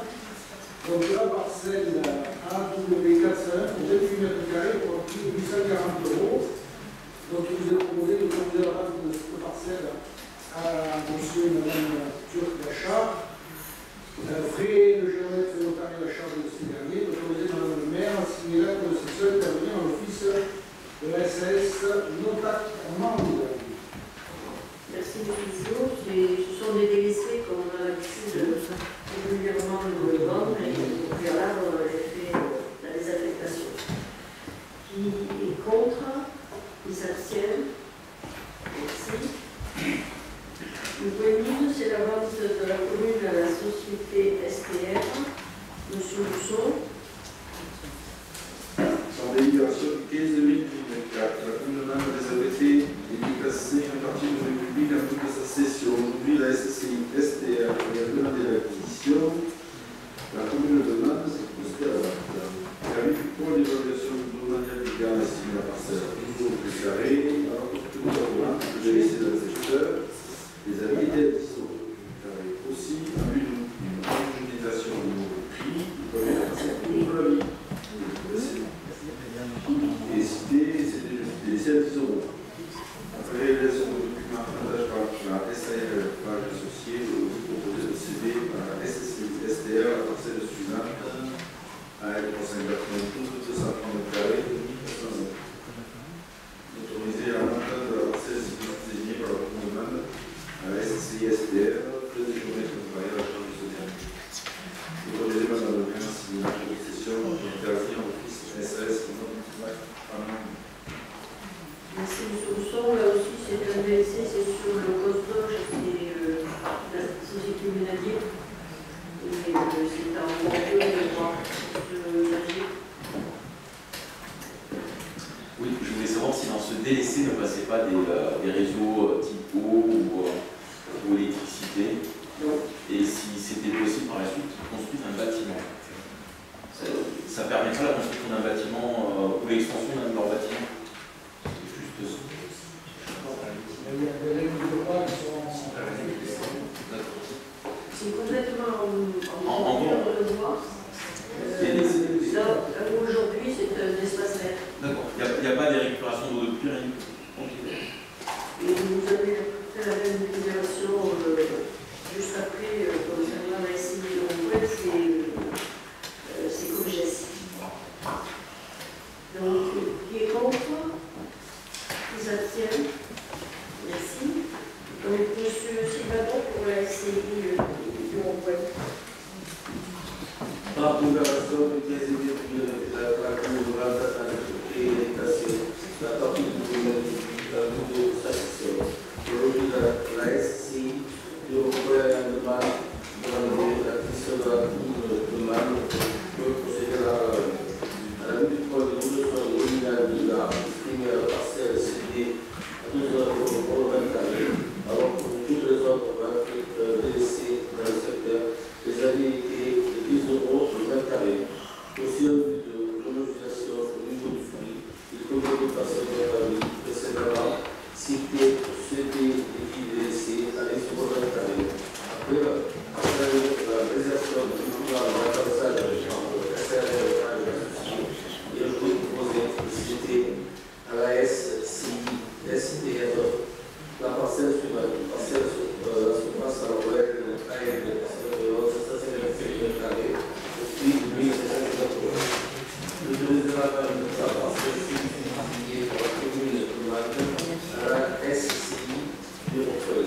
Donc la parcelle AW401 pour 28 mètres carrés pour un prix de 840 €. Donc il vous est proposé de proposer la vente de cette parcelle à M. et Mme Turc d'achat. Frais de géomètre et notarié à la charge de ces derniers, d'autoriser Mme le maire à signer l'acte de cession et intervenir à l'office de la SAS Notact en Mende. Merci, M. Sur. ce sont des délaissés comme on a l'habitude régulièrement de le vendre et au préalable on avait fait la désaffectation. Qui est contre? Qui s'abstiennent? Merci. Le point 12, c'est la vente de la commune à la société STR. Monsieur Rousseau. En délibération du 15 mai 2024, la commune demande à désaffecter et déclasser une partie de la République en toute sa cession. Aujourd'hui, la SCI STR a demandé l'acquisition. La commune demande, c'est considéré à la pour l'évaluation du domanial du gars estimé la parcelle à 12 jours plus carrés, alors que tout le monde peut laisser dans le secteur. Les avis d'addition aussi en vue d'une homogenisation au niveau du prix, il peut y avoir un pour la vie. Et cité, c'était laissé à 10 €. Après réalisation de documents partage par la SAR page associée, vous proposez de céder à la SSI STR la parcelle suivante à 392 230 m², autorisé à l'entente de la parcelle désignée par la commune demande à la SCI STR, plus de journées de travail à la charge de ce dernier. Vous proposez dans le même signal de possession d'interdire au fils SAS au nom du Merci M. Rousseau. Là aussi, c'est un DLC, c'est sur le Cosdoge, c'est la société Ménadier. Et c'est en deux de droit de l'AG. Oui, je voulais savoir si dans ce DLC ne passaient pas des réseaux type eau ou électricité, et si c'était possible par la suite de construire un bâtiment. Ça permettra la construction d'un bâtiment ou l'extension d'un de leurs bâtiments. C'est juste ça. C'est complètement en cours de voir. Aujourd'hui, c'est un espace vert. D'accord. Il n'y a pas des récupérations d'eau de pluie, rien. Et vous avez fait la même délibération juste après, concernant la SCI de Ronquel, c'est comme geste. Donc, qui est contre? Qui s'abstiennent? Merci. Donc, M. Sylvain pour la SCI de Ronquel. Par conversion du 15 mai 2024, la commune de Valda a créé et déplacé la partie du domaine de sa section. Aujourd'hui, la SCI de Ronquel a demandé l'acquisition de la commune de demande pour procéder à la mise de l'eau originale de la première parcelle cédée à 12 € pour le 20 années, alors que toutes les autres vont être délaissées dans le secteur. Les années étaient de 10 € le 20 carré. Aussi, en vue de l'homogenisation au niveau du prix, il convient de passer de la vie précédemment cité pour céder et qui délaissés à l'export 20 carré. Après la réalisation du pouvoir de la passage de SRL il a proposé de citer à la SCI STR la parcelle suivante, la parcelle surface à la ouest de AR au prix de 1 550 €. Le deuxième appel de sa parcelle signifiée par la commune de Malte à la SCI de Ronquel.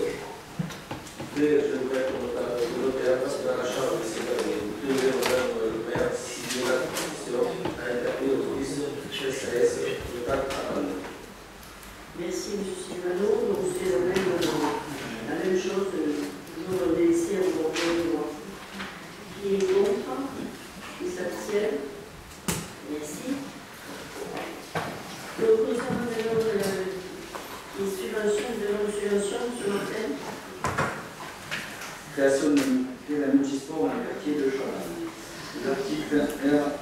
Je voudrais que le notaire passe dans la charge de cette année. Vous devez rejoindre le maire signer la constitution à interpeller au police SAS de 4 à 1. Merci M. Silvano. Donc c'est la même chose, toujours dans les délaissés en droit. Qui est contre? Qui s'abstiennent? Merci. Donc concernant les subventions, de non-subvention, M. Martin. Création d'un multisport dans le quartier de Chaland. L'article R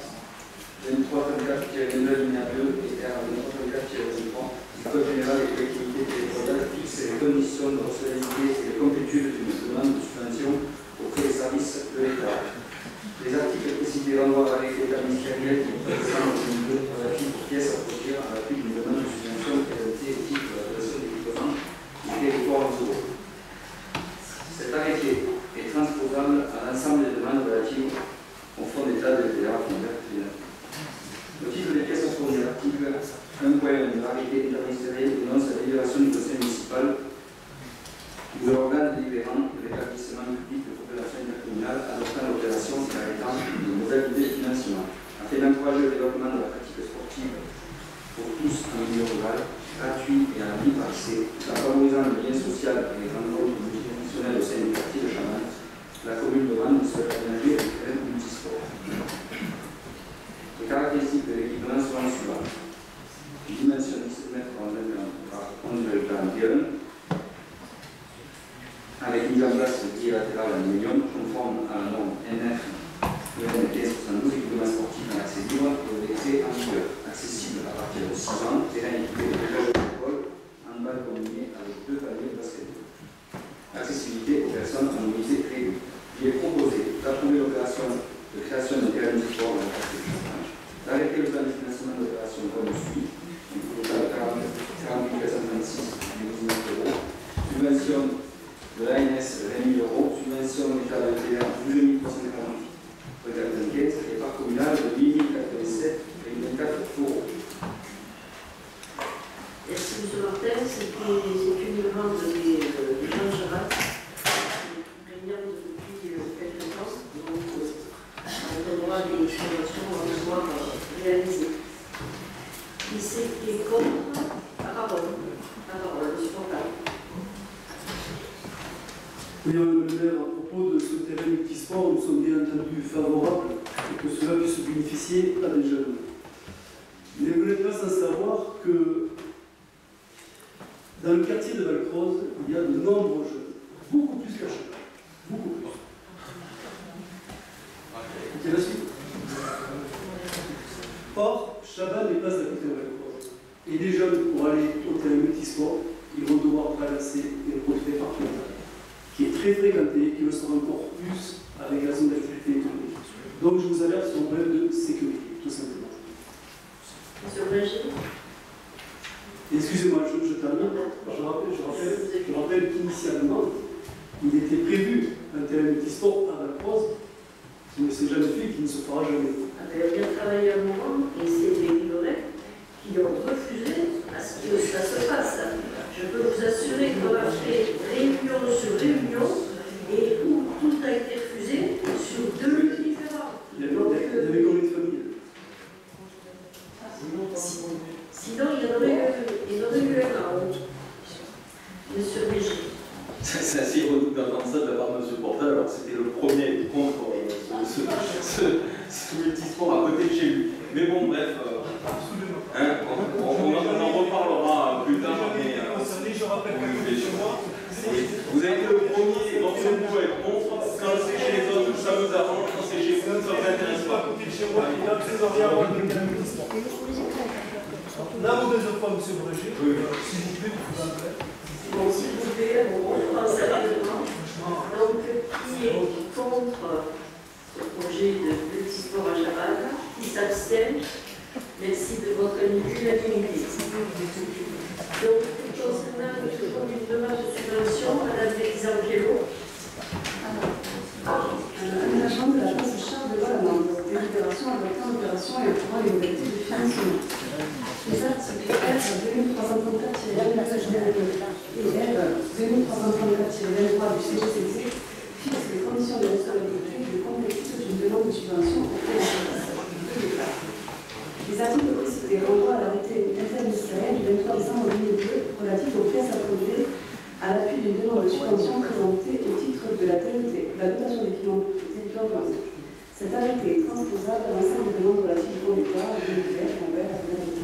2334-9-2 et R 2334-3 du Code général des collectivités territoriales fixe les conditions de recevabilité et de complétude d'une demande de subvention auprès des services de l'État. Les articles précités renvoient à l'état ministériel qui présente au niveau relatif aux pièces à produire à l'appui d'une demande de subvention présentée au titre de la création d'équipement du territoire ruraux. Cet arrêté est transposable à l'ensemble des demandes relatives au fonds d'État de l'État. Au titre des pièces à produire, l'article 1.1 de l'arrêté interministériel énonce la délibération du conseil municipal ou de l'organe délibérant culturel, gratuit et à libre accès, en favorisant le lien social et les rencontres multifonctionnelles au sein du quartier de Chaman, la commune de Vannes souhaite aménager un terrain multisport. Les caractéristiques de l'équipement sont les suivantes. Une dimension 17 mètres par 11,41, avec mise en place de pieds latéral aluminium conforme à la norme NF 72, équipement sportif en accès libre pour le décret en vigueur, accessible à partir de 6 ans, terrain équipé de plages de football, handball combiné avec 2 paniers de basketball. Accessibilité aux personnes en mobilité prévue. Il est proposé d'approuver l'opération de création d'un terrain de sport dans le quartier de Champagne, d'arrêter le plan de financement de l'opération comme suit, un total de 48 436 €, subvention de l'ANS 20 000 €, subvention de l'État de l'intérieur 12 340 et par communal de 8 087,24 €. Merci M. Martel. C'est une demande de Jean Gérard, qui régnant depuis quelques temps. Donc, on donnera des informations à devoir réaliser. Qui c'est qui est contre? La parole. La parole, M. Fontaine. Oui, Madame le maire, à propos de ce terrain multisport, nous sommes bien entendu favorables et que cela puisse bénéficier à des jeunes. Mais vous n'êtes pas sans savoir que dans le quartier de Valcroze, il y a de nombreux jeunes, beaucoup plus qu'à Chaban, beaucoup plus. Ok, la suite. Or, Chaban n'est pas à côté de Valcroze. Et les jeunes, pour aller au terrain multisport, ils vont devoir traverser une route départementale qui est très fréquentée, qui le sera encore plus avec la zone d'activité économique. Donc je vous alerte sur un problème de sécurité, tout simplement. Monsieur Berger. Excusez-moi, je termine. Je rappelle qu'initialement, il était prévu un terrain multisport à Valcroze qui ne s'est jamais fait et qui ne se fera jamais. On avait bien travaillé un moment et c'est les riverains qui ont refusé à ce que ça se fasse. Je peux vous assurer qu'on a fait réunion sur réunion et où tout a été refusé sur 2 lieux différents. Il y avait combien de familles? Sinon, il y en aurait eu un en haut. Monsieur Béger. C'est assez redoute d'entendre ça de la part de M. Portal, alors que c'était le premier contre ce multisport à côté de chez lui. Mais bon, bref, on en reparlera plus tard. Mais, vous avez été le premier d'entre vous à être contre. Quand c'est chez les autres, ça vous arrange. Quand c'est chez vous, ça vous intéresse pas. Là, vous deux fois, M. Breger, s'il vous plaît, Bon, s'il vous plaît, on reprend sérieusement. Donc, qui est contre ce projet de multisport à Chaban? Qui s'abstient? Merci de votre unanimité. Donc, concernant une demande de subvention, Mme Bézan-Piello. Aménagement de la place Charles de Vallamande, délibération adoptant l'opération et approuvant les modalités de financement. Les articles R 2334-1 et R 2334-23 du CGCT fixent les conditions de recevabilité et de complétude d'une demande de subvention auprès de l'État. Les articles précités renvoient à l'arrêté interministériel du 23 décembre 2002 relatif aux pièces approuvées à l'appui d'une demande de subvention présentée au titre de la TNT, la dotation d'équipement territoire de. Cet arrêté est transposable à l'ensemble des demandes relatives au départ, à l'univers, envers, à l'unité.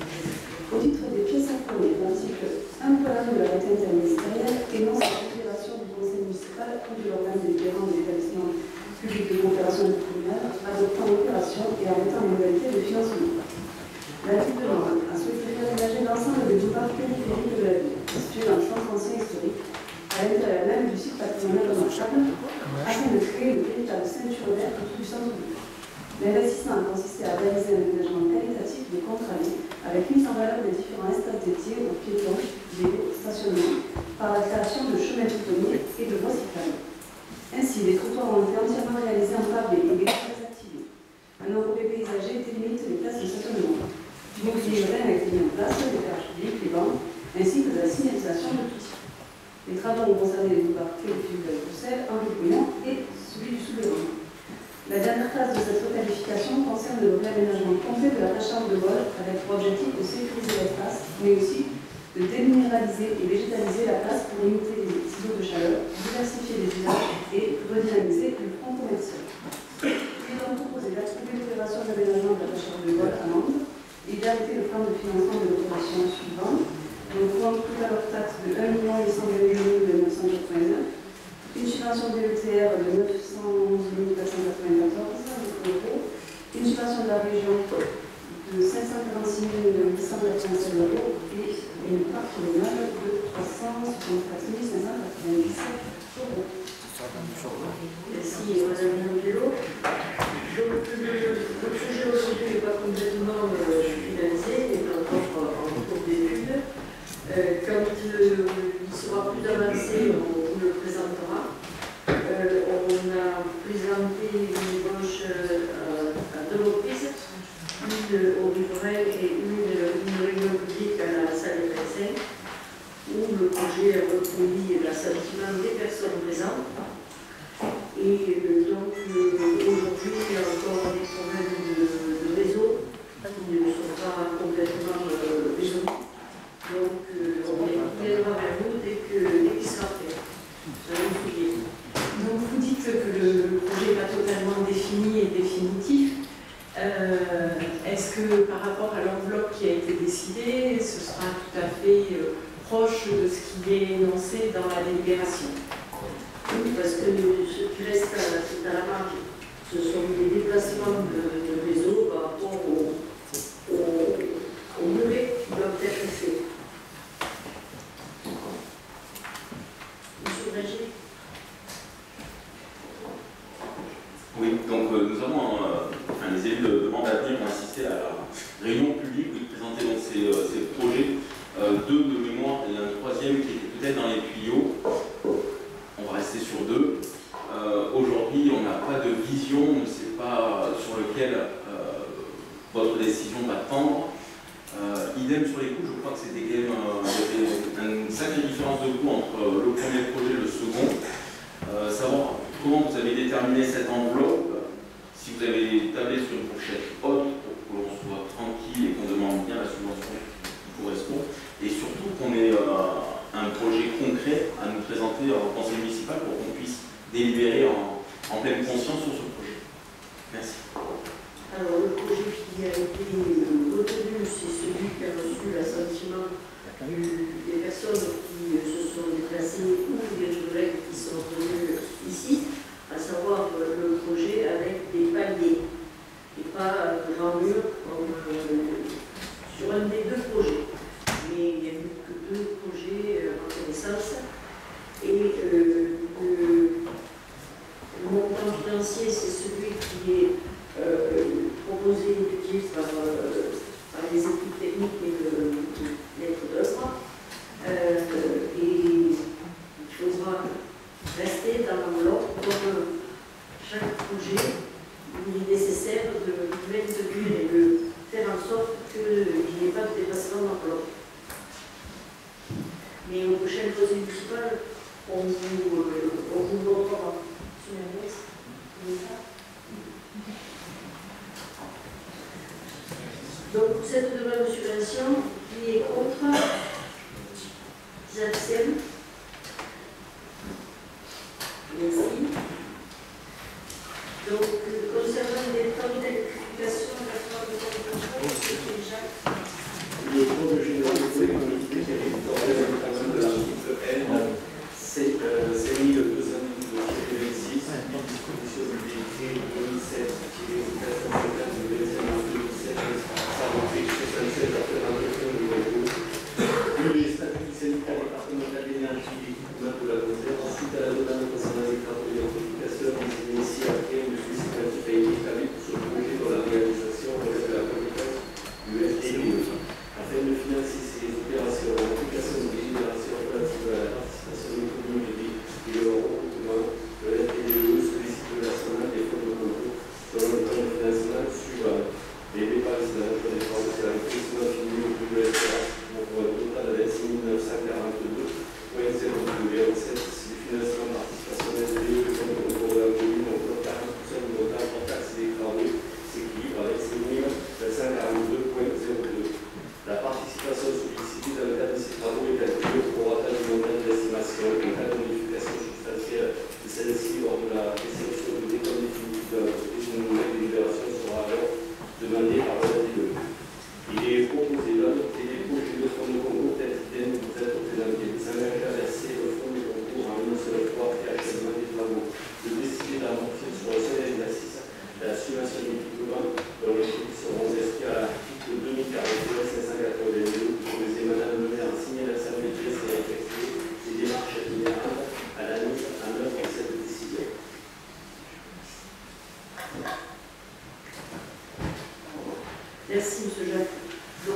Au titre des pièces approuvées, l'article 1 de l'arrêté interministériel énonce la délibération du conseil municipal ou de l'organe délibérant de l'établissement public de coopération intercommunale adoptant l'opération et arrêtant les modalités de financement. L'article 1 a souhaité faire aménager l'ensemble des boulevards périphériques de la ville, situés dans le centre ancien historique, à l'intérieur même du site patrimonial remarquable, afin de créer une véritable ceinture verte autour du centre-ville. L'investissement a consisté à réaliser un aménagement qualitatif des contre-allées avec mise en valeur des différents espaces dédiés aux piétons, vélos, stationnement, par la création de chemins piétonniers et de voies cyclables. Ainsi, les trottoirs ont été entièrement réalisés en pavé et désactivés. Un enrobé paysager délimite les places de stationnement. Du mobilier urbain a été mis en place, les éclairages publics, les bancs, ainsi que de la signalisation de tout type. Les travaux ont concerné les boulevards Théophile de Bruxelles, Henri Bouillon et celui du Soulevant. La dernière phase de cette requalification concerne le réaménagement complet de la chambre de vol avec pour objectif de sécuriser l'espace, mais aussi de déminéraliser et végétaliser la place pour limiter les îlots de chaleur, diversifier les usages et redynamiser le front commercial. Il est donc proposé d'approuver l'opération d'aménagement de la chambre de vol à Mende et d'arrêter le plan de financement de l'opération suivante. Donc, compte toute la taxe de 1 822 989, une subvention DETR de 911 494 euros, une subvention de la région de 546 887 euros et une part finale de 364 597 euros. Merci Madame Angelo. Donc le sujet aujourd'hui n'est pas complètement finalisé, il est encore en cours d'étude. Quand il sera plus avancé, on vous le présentera. On a présenté une ébauche à 2 reprises, une au Riverain et une réunion publique à la salle des médecins, où le projet a recueilli l'assentiment des personnes présentes. Et donc aujourd'hui, il y a encore des problèmes de réseau qui ne sont pas complètement résolus. Donc on viendra vers vous dès qu'il sera fait. Donc vous dites que le projet n'est pas totalement défini et définitif. Est-ce que par rapport à l'enveloppe qui a été décidée, ce sera tout à fait proche de ce qui est énoncé dans la délibération? Oui, parce que ce qui reste dans la marge, ce sont des déplacements de réseau par rapport aux murets qui doivent être faits. Monsieur Berger. Oui, donc nous avons, les élus de Mende Avenir ont assisté à la réunion publique où ils présentaient donc ces projets, 2 de mémoire et un 3e qui était peut-être dans les tuyaux. On va rester sur 2. Aujourd'hui, on n'a pas de vision, on ne sait pas sur lequel votre décision va tendre. Idem sur les coûts, je crois que c'était quand même une sacrée différence de coût entre le premier projet et le second. Savoir comment vous avez déterminé cette enveloppe, si vous avez tablé sur une fourchette haute pour que l'on soit tranquille et qu'on demande bien la subvention qui correspond, et surtout qu'on ait un projet concret à nous présenter au conseil municipal pour qu'on puisse délibérer en pleine conscience sur ce projet. Merci. Alors le projet qui a été retenu, c'est celui qui a reçu l'assentiment des personnes qui se sont déplacées ou des collègues qui sont venus ici, à savoir le projet avec des paliers et pas de grand mur comme sur un des 2 projets. Mais il n'y a eu que 2 projets en connaissance. Et le montant financier, c'est celui qui est proposé et étudié par les équipes techniques et le maître d'œuvre. Et il faudra rester dans l'enveloppe comme chaque projet. Il est nécessaire de maintenir et de faire en sorte qu'il n'y ait pas de dépassement d'enveloppe. Mais au prochain conseil municipal, on vous montrera sur l'index. Donc, pour cette demande de subvention, qui est contre, qui s'abstiennent. Merci. Donc, concernant les temps d'électrification, la forme de contrôle, c'est déjà. Le code général de collectivité territoriale de l'article N, c'est 7226, disponibilité 2007, 2007, les statuts syndicats départemental d'énergie et équipement de la Lozère, suite à la demande concernant les travaux d'électrification, les initiés après ou suite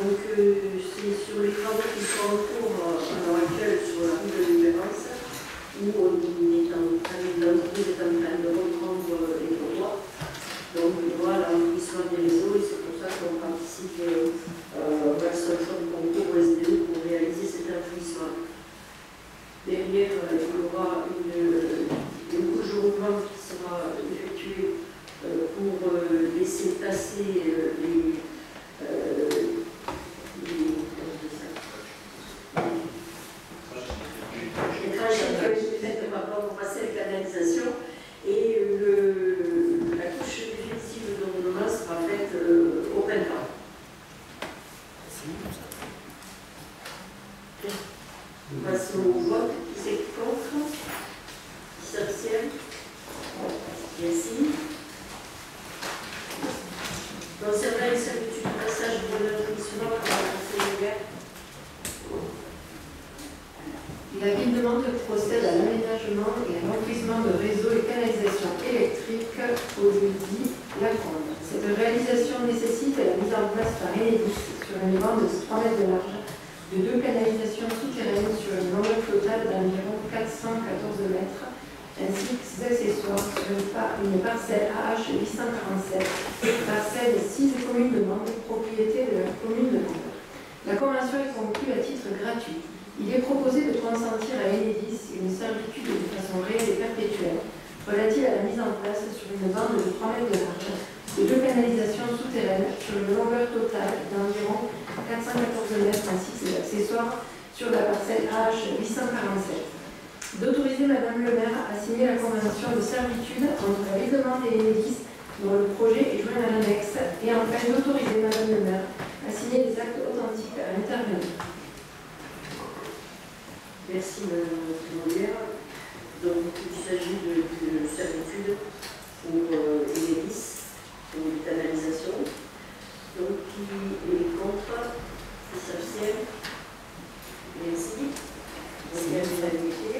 Donc, c'est sur les travaux qui sont en cours à l'heure actuelle sur la route de l'Espérance, où l'entreprise est en train de reprendre les droits. Donc, voilà, l'enrichissement des réseaux, et c'est pour ça qu'on participe à la solution du concours au SDE pour réaliser cet enfouissement. Derrière, il y aura une couche de roulement qui sera effectuée pour laisser passer les trajets qui sont faites pour passer la canalisation, et la couche définitive de roulement sera faite au printemps. On passe au vote. Qui c'est contre? Qui s'abstient? Merci. Concernant les servitudes de passage de l'enrichissement par la Conseil ouvert. La ville demande de procéder à l'aménagement et à l'enfouissement de réseaux et canalisations électriques au lieu-dit Lacombe. Cette réalisation nécessite la mise en place par Enedis sur une bande de 3 mètres de large de 2 canalisations souterraines sur une longueur totale d'environ 414 mètres, ainsi que ses accessoires sur une parcelle AH 847, parcelle des 6 communes de Mende, propriété de la commune de Mende. La convention est conclue à titre gratuit. Il est proposé de consentir à Enedis une servitude de façon réelle et perpétuelle relative à la mise en place sur une bande de 3 mètres de large de 2 canalisations souterraines sur une longueur totale d'environ 414 mètres ainsi que ses accessoires sur la parcelle AH 847. D'autoriser Madame le maire à signer la convention de servitude entre la ville de Mende et Enedis dont le projet est joint à l'annexe, et enfin d'autoriser Madame le maire à signer les actes authentiques à intervenir. Merci Madame la Trésorière. Donc il s'agit de servitude pour Enedis, pour les canalisations. Donc qui est contre? Qui s'abstient? Merci. Donc il y a l'unanimité.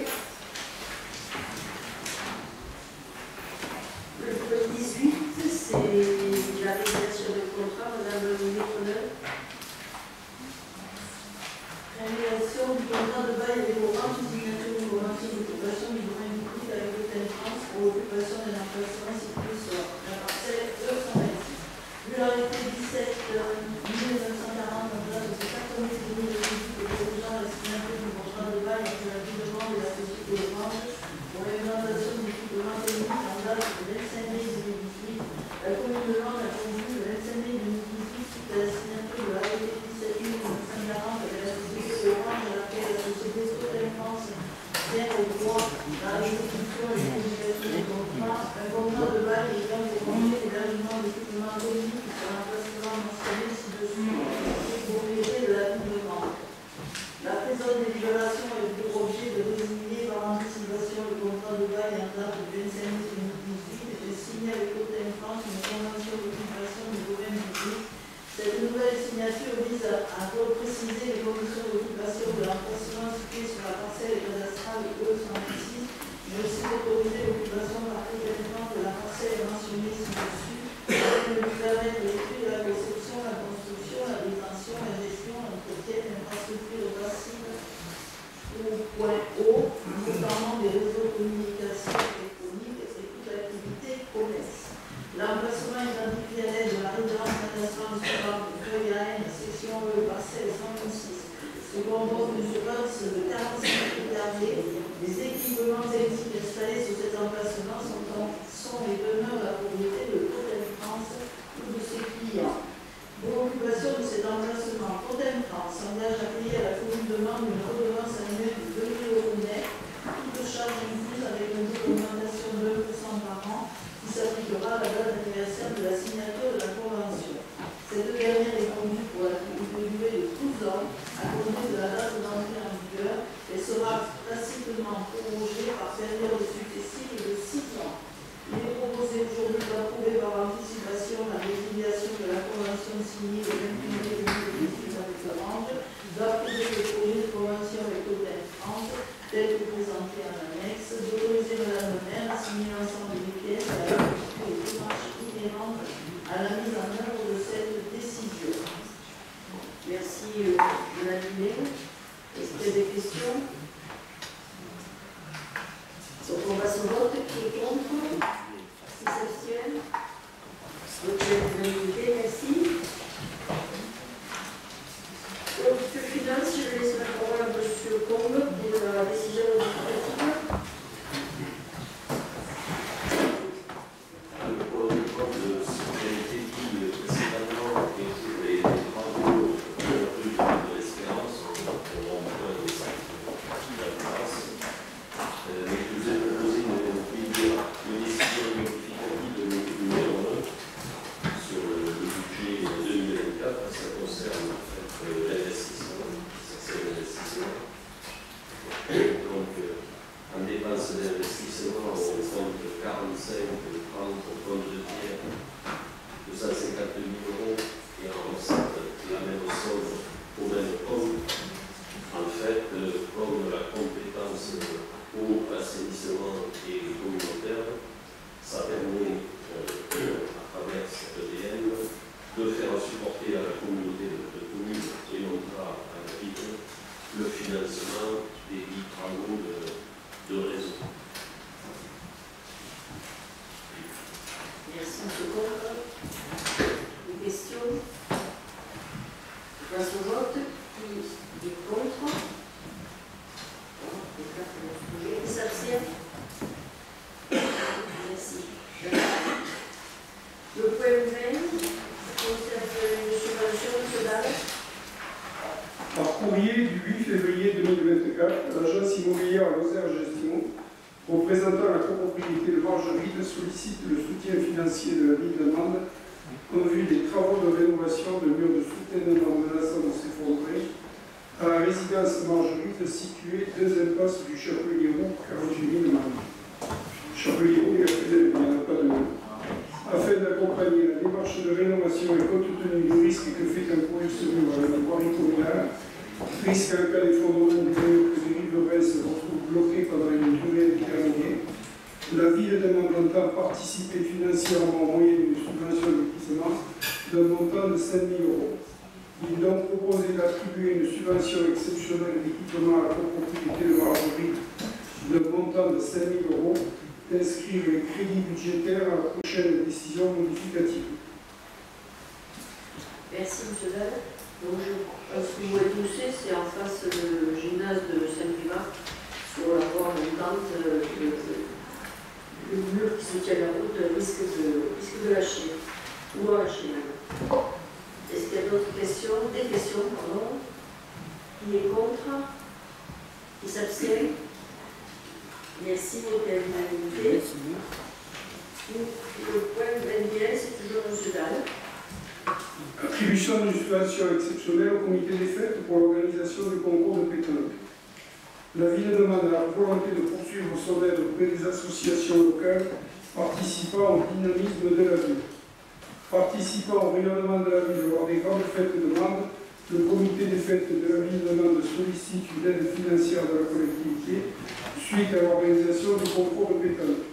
Le 18, c'est la réalisation de contrat. Madame le maître. Réalisation du contrat de bail avec Orange, signature d'une convention d'occupation du domaine public avec l'Hôtel France pour l'occupation d'un emplacement situé sur la parcelle E126. Vu l'arrêté 17 1940 en date de ce 4 mai 2018 autorisant la signature du contrat de bail entre la ville de Mende et la société Orange pour l'implantation du équipement technique en date du 25 mai 2018, la commune de Mende a convenu le 25 mai 2018 suite à la signature de l'arrêté 17 1940 avec la société Orange à laquelle la société Total France tient au droit à l'exécution et l'utilisation du contrat, un contrat de bail ayant pour objet l'hébergement d'équipements techniques sur l'emplacement mentionné ci-dessus pour propriété de la ville de Mende. La présente délibération a eu pour objet de résigner par anticipation le contrat de bail en date du 25 mai 2018 et de signer avec Total France une convention d'occupation du domaine public. Cette nouvelle signature vise à préciser les conditions d'occupation de l'emplacement situé sur la parcelle cadastrale E126, mais aussi d'autoriser l'occupation par complément de la parcelle mentionnée ci-dessus, afin de lui permettre l'effet de la conception, la construction, la détention, la gestion, l'entretien, l'infrastructure passive au point haut, notamment des réseaux de communication électronique et toute activité connexe. L'emplacement identifié à l'aide de la référence cadastrale sur la feuille AN, section E, parcelle 126, se compose d'une surface de 45 mètres carrés. Les équipements techniques installés sur cet emplacement sont les demeures de la propriété de Total France ou de ses clients. Pour l'occupation de cet emplacement, Total France s'engage à payer à la commune de Mende une redevance annuelle de 2 000 € net, toute charge incluse avec une augmentation de 1% par an, qui s'appliquera à la date d'anniversaire de la signature de la convention. Cette dernière est conduite pour la durée de 12 ans à compter de la date d'entrée en vigueur et sera tacitement prorogée par période successive de 6 ans. Il est proposé aujourd'hui d'approuver par anticipation la résiliation de la convention signée le 28 mai 2018 avec Orange, d'approuver le projet de convention avec Total France tel que présenté en annexe, d'autoriser Madame le maire à signer l'ensemble des pièces à la effectuer les démarches inhérentes à la mise en œuvre de cette décision. Merci, Mme Lunet. Est-ce qu'il y a des questions? Donc on passe au vote. Qui est contre? Qui s'abstient? Donc il y a l'unanimité, merci. Donc, le finance, je laisse la parole à M. Combe pour la décision législative. Le protocole de sécurité dit précédemment que les travaux de la rue de l'Espérance auront besoin de ça, mais je vous ai proposé une décision modificative numéro 1 sur le budget 2024. Ça concerne en fait l'investissement, donc en dépense d'investissement au compte 45, 30 au compte de tiers, 250 000 € et en recette la même somme au même compte. En fait, comme la compétence eau, assainissement et communautaire, ça permet à travers cette EDN de faire supporter à la communauté de communes et non pas à la ville le financement des dits travaux de réseau. Merci, M. Combe. Des questions? Je passe au vote. Qui est contre? Qui s'abstient? Merci. Le point 20 concerne une subvention nationale. Par courrier du 8 février 2024, l'agence immobilière Lozère Gestion, représentant la copropriété de Margeride, sollicite le soutien financier de la ville de Mende en vue des travaux de rénovation de murs de soutènement menaçant de s'effondrer à la résidence Margeride située 2 impasses du Chapelier Roux, 48 000 Mende. Chapelier Roux, il n'y en a pas de nom. Afin d'accompagner la démarche de rénovation et compte tenu du risque que fait un projet sur la voirie communale, risque en cas d'effondrement du mur que les riverains se retrouvent bloqués pendant une durée déterminée, la ville demande entend participer financièrement au moyen d'une subvention d'équipement d'un montant de 5 000 €. Il est donc proposé d'attribuer une subvention exceptionnelle d'équipement à la copropriété de Margeride d'un montant de 5 000 €, d'inscrire les crédits budgétaires à la prochaine décision modificative. Merci, M. Dalle. Donc, je pense que vous êtes tous, c'est en face du gymnase de Saint-Privat, sur la voie montante, le mur qui se tient la route risque de lâcher, ou à lâcher même. Est-ce qu'il y a d'autres questions? Des questions, pardon. Qui est contre? Qui s'abstient? Merci, voté à l'unanimité. Le point 21, c'est toujours M. Dalle. Attribution d'une subvention exceptionnelle au comité des fêtes pour l'organisation du concours de pétanque. La ville demande à la volonté de poursuivre son aide auprès des associations locales participant au dynamisme de la ville. Participant au rayonnement de la ville lors des grandes fêtes de Mende, le comité des fêtes de la ville de Mende sollicite une aide financière de la collectivité suite à l'organisation du concours de pétanque.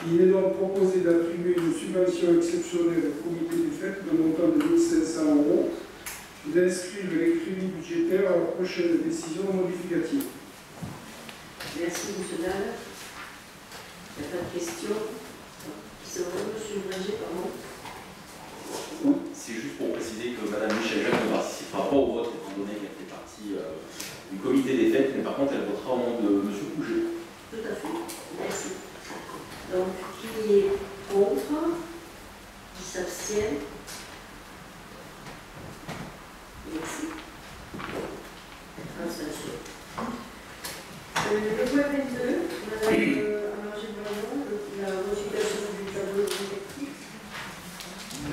Il est donc proposé d'attribuer une subvention exceptionnelle au comité des fêtes d'un montant de 1 500 €, d'inscrire les crédits budgétaires à la prochaine décision modificative. Merci, M. Dalle. Il n'y a pas de questions. C'est vrai, M. Bringer, pardon. C'est juste pour préciser que Mme Michel Jacques ne participera pas au vote, étant donné qu'elle fait partie du comité des fêtes, mais par contre elle votera au nom de M. Pouget. Tout à fait. Merci. Donc, qui est contre? Qui s'abstient? Merci. Abstention. Le point 22, Mme Amargé-Braillon, la modification du tableau des effectifs.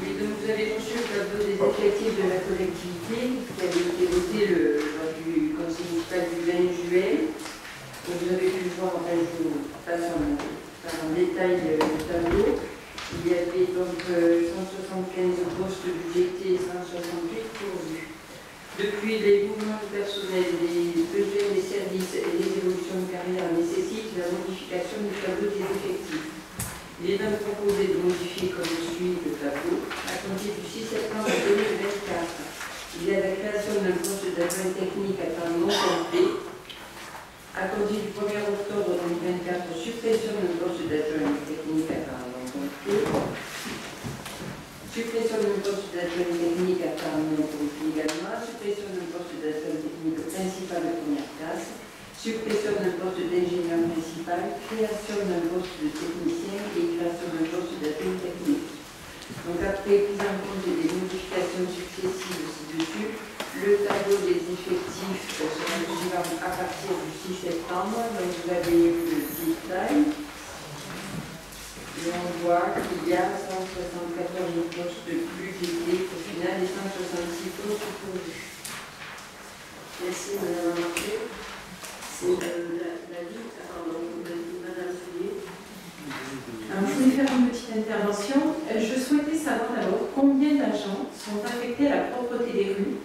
Oui, donc vous avez reçu le tableau des effectifs de la collectivité qui avait été voté lors du conseil municipal du 20 juillet. Donc vous avez pu le voir, enfin, je vous passe en détail le tableau. Il y avait donc 175 postes budgétés et 168 pourvus. Depuis, les mouvements de personnel, les besoins des services et les évolutions de carrière nécessitent la modification du tableau des effectifs. Il est donc proposé de modifier comme suit le tableau à compter du 6 septembre 2024. Il y a la création d'un poste d'adjoint technique à temps non complet. À compter du 1er octobre 2024, suppression d'un poste d'adjoint technique à temps non complet. Suppression d'un poste d'adjoint technique à temps non complet également. Suppression d'un poste d'adjoint technique principal de première classe. Suppression d'un poste d'ingénieur principal. Création d'un poste de technicien et création d'un poste d'adjoint technique. Donc après prise en compte des modifications successives ci-dessus, le tableau des effectifs sera le suivant à partir du 6 septembre. Donc vous avez eu le détail. Et on voit qu'il y a 174 postes de plus qui étaient au final et 166 postes pourvus. Merci Madame Marquet. C'est l'avis. Madame Soulier. Alors, je voulais faire une petite intervention. Je souhaitais savoir d'abord combien d'agents sont affectés à la propreté des rues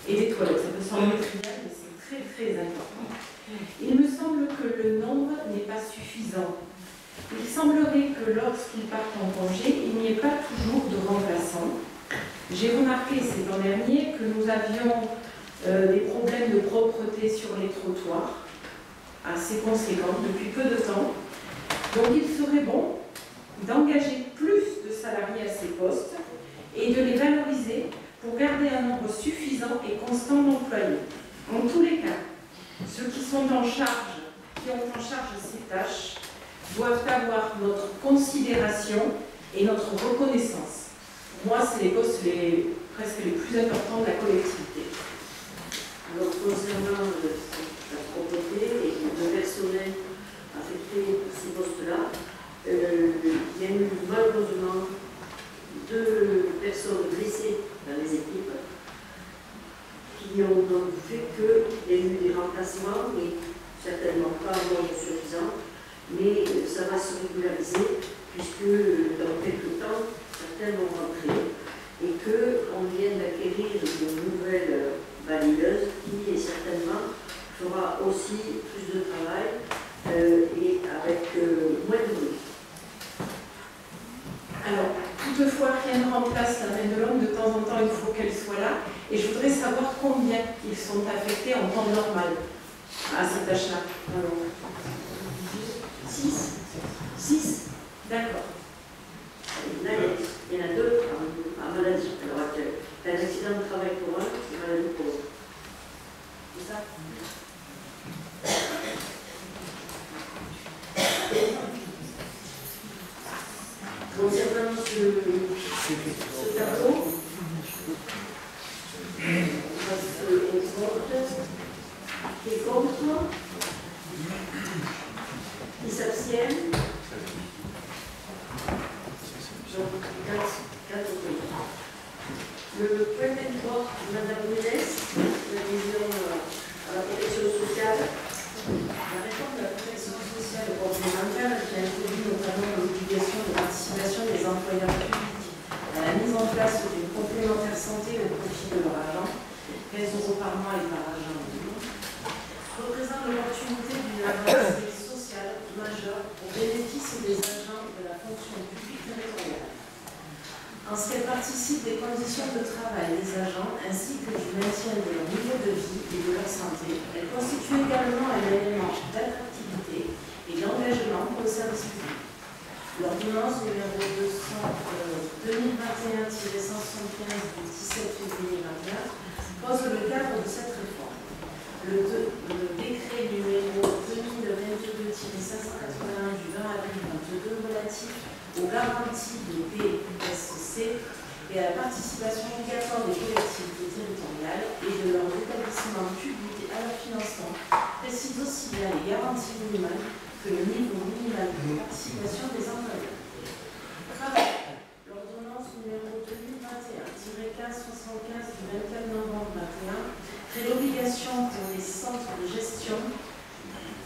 et des toilettes. Ça peut sembler trivial, mais c'est très très important. Il me semble que le nombre n'est pas suffisant. Il semblerait que lorsqu'ils partent en congé, il n'y ait pas toujours de remplaçants. J'ai remarqué ces temps derniers que nous avions des problèmes de propreté sur les trottoirs assez conséquents depuis peu de temps. Donc il serait bon d'engager plus de salariés à ces postes et de les valoriser pour garder un nombre suffisant et constant d'employés. En tous les cas, ceux qui sont en charge, qui ont en charge ces tâches, doivent avoir notre considération et notre reconnaissance. Pour moi, c'est les postes presque les plus importants de la collectivité. Alors, concernant la propreté et le personnel affecté par ces postes-là, il y a eu malheureusement 2 personnes blessées dans les équipes qui ont donc fait qu'il y a eu des remplacements, mais certainement pas en nombre suffisant, mais ça va se régulariser puisque dans quelques temps, certains vont rentrer et qu'on vient d'acquérir de nouvelles balayeuses qui certainement fera aussi plus de travail et avec moins de bruit. Alors, toutefois, rien ne remplace la main de l'homme. De temps en temps, il faut qu'elle soit là. Et je voudrais savoir combien ils sont affectés en temps normal à ces tâches-là. 6. D'accord. Il y en a 2 en maladie à l'heure actuelle. Il y a un accident de travail pour un et maladie pour l'autre. C'est ça? Concernant ce tableau, on passe au vote. Qui est contre? Qui s'abstiennent? Donc, 4 contre. Le point 23, Madame Ménès, l'adhésion à la protection sociale. La réforme de la protection sociale complémentaire qui a introduit notamment l'obligation de participation des employeurs publics à la mise en place d'une complémentaire santé au profit de leur agent, 15 € par mois et par agent, représente l'opportunité d'une avancée sociale majeure au bénéfice des agents de la fonction publique territoriale. En ce qu'elle participe des conditions de travail des agents ainsi que du maintien de leur niveau de vie et de leur santé, elle constitue également un élément d'attractivité et d'engagement pour le service public. L'ordonnance numéro 2021-175 du 17 février 2021 pose le cadre de cette réforme. Le décret numéro 2022-581 du 20 avril 2022 relatif aux garanties de PSC et à la participation obligatoire des collectivités territoriales et de leurs établissements publics à leur financement précise aussi bien les garanties minimales que le niveau minimal de participation des employeurs. L'ordonnance numéro 2021-1575 du 24 novembre 2021 crée l'obligation pour les centres de gestion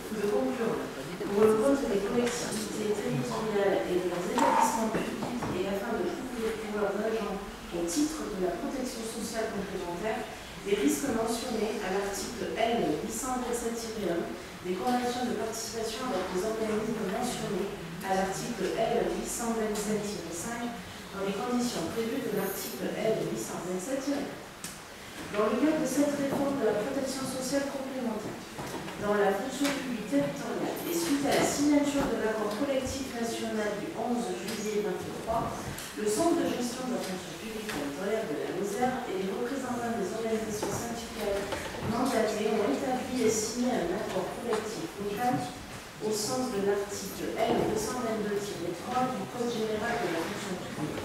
de concurrents pour le compte des collectivités territoriales et de leurs établissements publics et afin de couvrir pour leurs agents au titre de la protection sociale complémentaire les risques mentionnés à l'article L. 827-1 des conventions de participation avec les organismes mentionnés à l'article L. 827-5 dans les conditions prévues de l'article L. 827-1. Dans le cadre de cette réforme de la protection sociale complémentaire, dans la fonction publique territoriale et suite à la signature de l'accord collectif national du 11 juillet 2023, le Centre de gestion de la fonction publique territoriale de la Lozère et les représentants des organisations syndicales mandatées ont établi et signé un accord collectif local au sens de l'article L. 222-3 du Code général de la fonction publique,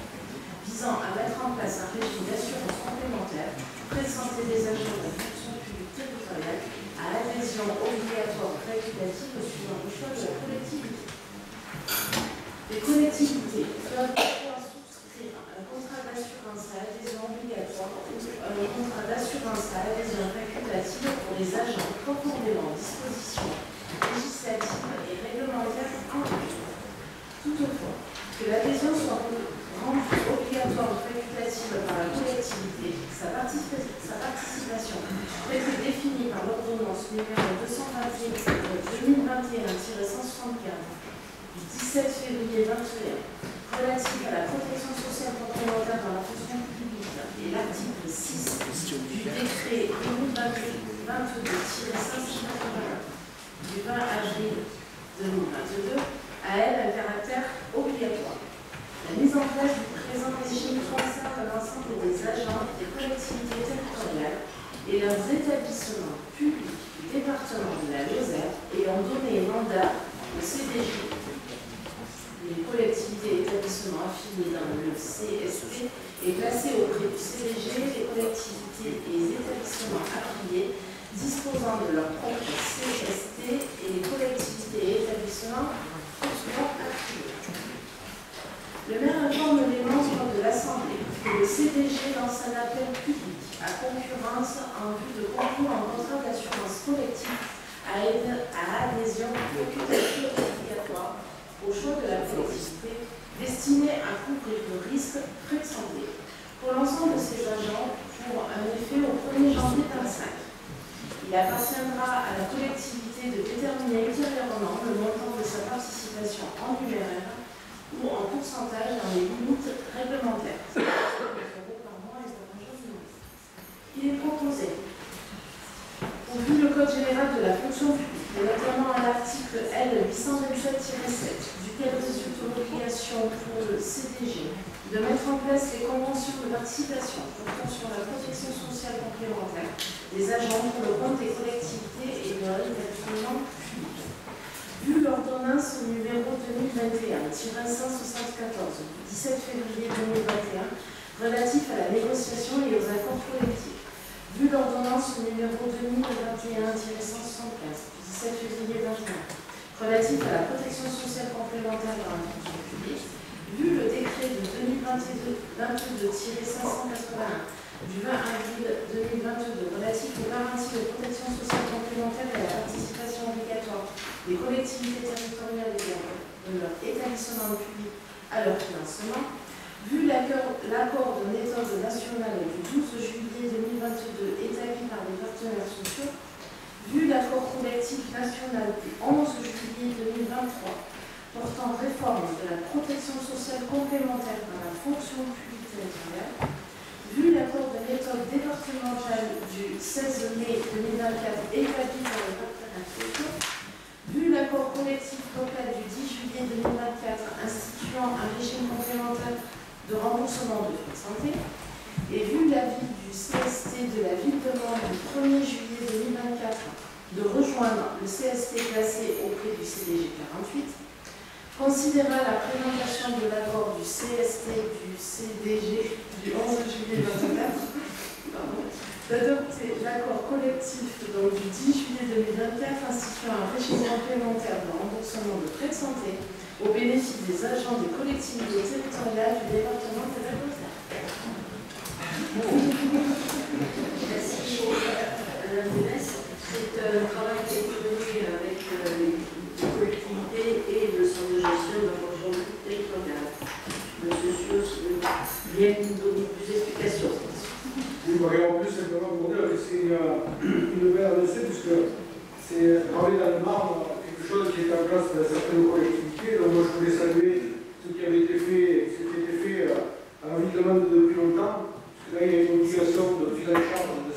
visant à mettre en place un régime d'assurance complémentaire pour santé des agents de la fonction publique territoriale à l'adhésion obligatoire facultative suivant le choix de la collectivité. Les collectivités peuvent souscrire un contrat d'assurance à adhésion obligatoire ou un contrat d'assurance à adhésion facultative pour les agents conformément aux dispositions législatives et réglementaires en vigueur. Toutefois, que l'adhésion soit rendue obligatoire ou facultative par la collectivité, sa participation prévue définie par l'ordonnance numéro 2021-175 du 17 février 2021 relative à la protection sociale complémentaire dans la fonction publique et l'article 6 du décret 2022-581 du 20 avril 2022 a elle un caractère obligatoire. La mise en place du présent régime concerne l'ensemble des agents des collectivités territoriales et leurs établissements publics du département de la Lozère ayant donné mandat au CDJ, les collectivités et établissements affiliés dans le CST et placés auprès du CDG, les collectivités et les établissements affiliés disposant de leur propre CST et les collectivités et établissements affiliés. Le maire informe les membres de l'Assemblée que le CDG lance un appel public à concurrence en vue de concours en contrat d'assurance collective à adhésion facultative obligatoire au choix de la collectivité destiné à couvrir le risque frais de santé pour l'ensemble de ses agents pour un effet au 1er janvier 2025. Il appartiendra à la collectivité de déterminer ultérieurement le montant de sa participation en numéraire ou en pourcentage dans les limites réglementaires. Il est proposé, au vu du Code général de la fonction publique, et notamment à l'article L. 827-7, duquel résulte l'obligation pour le CDG de mettre en place les conventions de participation portant sur la protection sociale complémentaire des agents pour le compte des collectivités et de l'établissement public. Vu l'ordonnance numéro 2021-174 du 17 février 2021 relatif à la négociation et aux accords collectifs, vu l'ordonnance numéro 2021-175 du 17 février 2021 relatif à la protection sociale complémentaire dans la fonction publique, vu le décret de 2022-581 du 20 avril 2022 relatif aux garanties de protection sociale complémentaire et à la participation obligatoire des collectivités territoriales et de leur établissement public à leur financement, vu l'accord de méthode nationale du 12 juillet 2022 établi par les partenaires sociaux, vu l'accord collectif national du 11 juillet 2023 portant réforme de la protection sociale complémentaire dans la fonction publique territoriale, vu l'accord de méthode départementale du 16 mai 2024 établi par les partenaires sociaux, vu l'accord collectif local du 10 juillet 2024 instituant un régime complémentaire de remboursement de frais de santé, et vu l'avis du CST de la ville de Mans du 1er juillet 2024 de rejoindre le CST placé auprès du CDG 48, considéra la présentation de l'accord du CST du CDG du 11 juillet 2024 d'adopter l'accord collectif du 10 juillet 2024 instituant un régime complémentaire de remboursement de frais de santé au bénéfice des agents des collectivités territoriales du département de la Lozère. Merci, Madame Dénès. C'est un travail qui est mené avec les collectivités et le centre de gestion de la fonction territoriale. Monsieur Sios veut bien nous donner plus d'explications. Oui, en plus, simplement pour dire que c'est une belle avancée, puisque c'est travailler dans le marbre, quelque chose qui est en place dans certaines collectivités. Donc, moi, je voulais saluer ce qui avait été fait, à la demande depuis longtemps, parce que là, il y a une obligation de prise en charge de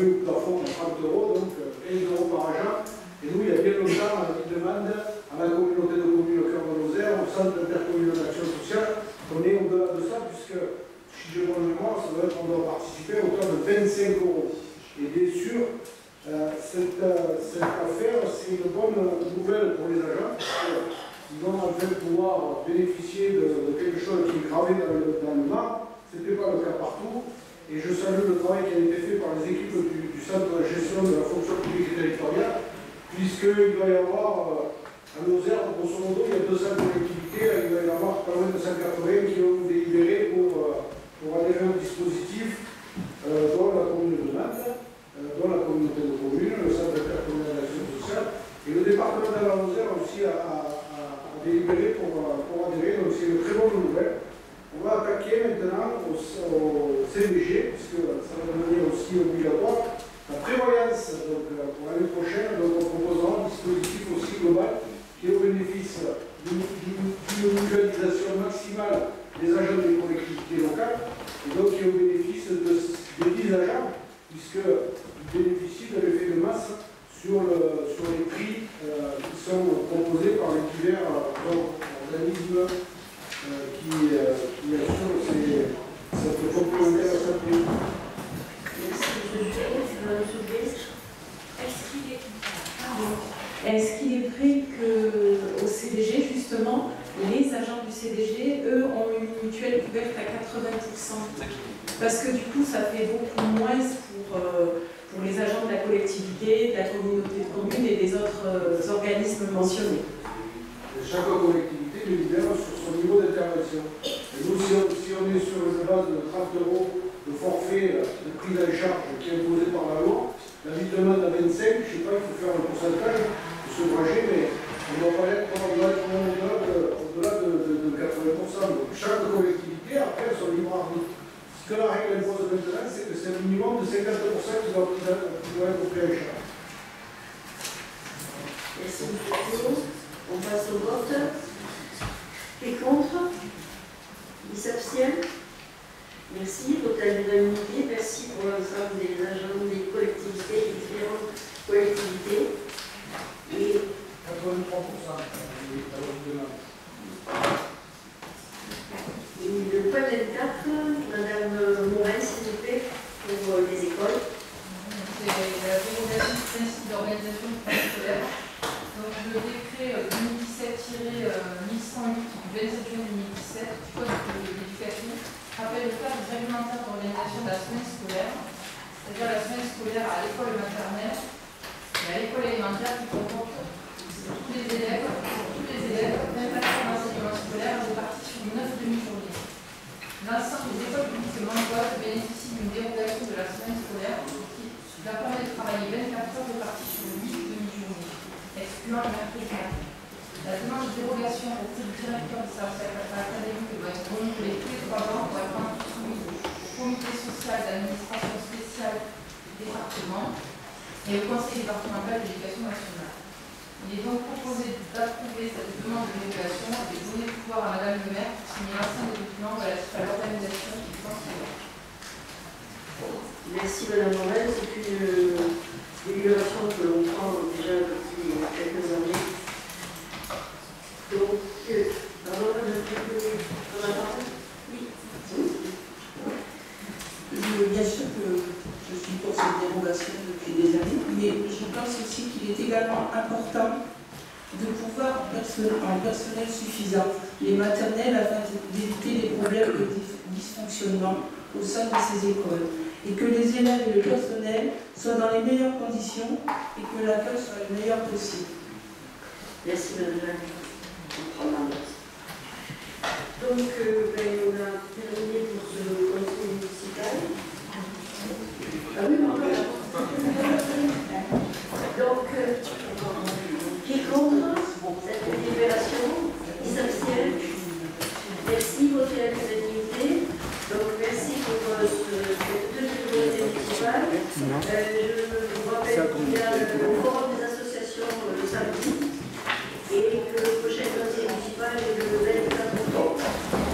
vu le plafond à 30 €, donc 15 € par agent. Et nous, il y a bien longtemps, on a dit demande à la communauté de communes au cœur de Lozère, au centre intercommunal d'action sociale, qu'on est au-delà de ça, puisque si j'ai bonne mémoire, ça doit être qu'on doit participer à hauteur de 25 €. Et bien sûr, cette affaire, c'est une bonne nouvelle pour les agents, ils vont en fait pouvoir bénéficier de quelque chose qui est gravé dans le marbre. Ce n'était pas le cas partout. Et je salue le travail qui a été fait par les équipes du centre de gestion de la fonction publique et territoriale, puisqu'il va y avoir, à Lozère, grosso modo, il y a 200 collectivités, il va y avoir pas loin de 180 qui ont délibéré pour adhérer au dispositif, dont la commune de Nantes, dont la communauté de communes, le centre intercommunal d'action sociale, et le département de la Lozère aussi a délibéré pour adhérer, donc c'est une très bonne nouvelle. On va attaquer maintenant au CDG, puisque ça va devenir aussi obligatoire. La prévoyance donc, pour l'année prochaine, donc on proposera un dispositif aussi global qui est au bénéfice d'une mutualisation maximale des agents des collectivités locales, et donc qui est au bénéfice des 10 agents, puisqu'ils bénéficient de l'effet de masse sur les prix qui sont proposés par les divers organismes qui assurent cette complémentaire santé. Est-ce qu'il est prêt qu'au CDG, justement, les agents du CDG, eux, ont une mutuelle couverte à 80%? Parce que du coup, ça fait beaucoup moins pour les agents de la collectivité, de la communauté de communes et des autres organismes mentionnés. Chaque collectivité délibère sur son niveau d'intervention. Et nous, si on est sur une base de 30 € de forfait de prise en charge qui est imposé par la loi, la ville demande à 25, je ne sais pas, il faut faire un pourcentage de ce trajet, mais on doit pas être au-delà de 80%. Donc chaque collectivité, après, son libre arbitre. Ce que la règle impose maintenant, c'est que c'est un minimum de 50% qui doit être pris en charge. Merci beaucoup. On passe au vote. Qui est contre? Qui s'abstient? Merci. Vote à l'unanimité. Merci pour l'ensemble des agents des collectivités, des différentes collectivités. Et 83%. le point 24, Madame Morin, s'il vous plaît, pour les écoles. C'est la dérogation du principe d'organisation du temps scolaire. Donc le décret 2017-1108 du 27 juin 2017 du Code de l'éducation rappelle le cadre réglementaire d'organisation de la semaine scolaire, c'est-à-dire la semaine scolaire à l'école maternelle et à l'école élémentaire qui comporte tous les élèves, 24 heures d'enseignement scolaire réparties sur 9 demi-journées. L'ensemble des écoles publiques manquoises bénéficient d'une dérogation de la semaine scolaire qui leur permet de travailler 24 heures réparties sur 8 demi-journées, excluant le mercredi matin. La demande de dérogation auprès du directeur du service académique doit être renouvelée tous les 3 ans pour être soumise au comité social d'administration spéciale du département et au conseil départemental de l'éducation nationale. Il est donc proposé d'approuver cette demande de dérogation et de donner le pouvoir à Madame le maire pour signer l'ensemble des documents relatifs à l'organisation du temps scolaire. Merci Madame Morel. C'est une délibération que l'on prend déjà depuis quelques années. Donc, d'abord, Madame la parole. Oui. Bien sûr que je suis pour cette dérogation depuis des années, mais je pense aussi qu'il est également important de pouvoir, en personnel suffisant, les maternelles afin d'éviter les problèmes de dysfonctionnement au sein de ces écoles, et que les élèves et le personnel soient dans les meilleures conditions et que l'accueil soit le meilleur possible. Merci Madame la Présidente. Donc, on a terminé pour ce conseil municipal. Ah oui, donc, qui est contre cette délibération? Qui s'abstient? Merci, voté à l'unanimité. Donc, merci pour cette deuxième conseil municipal.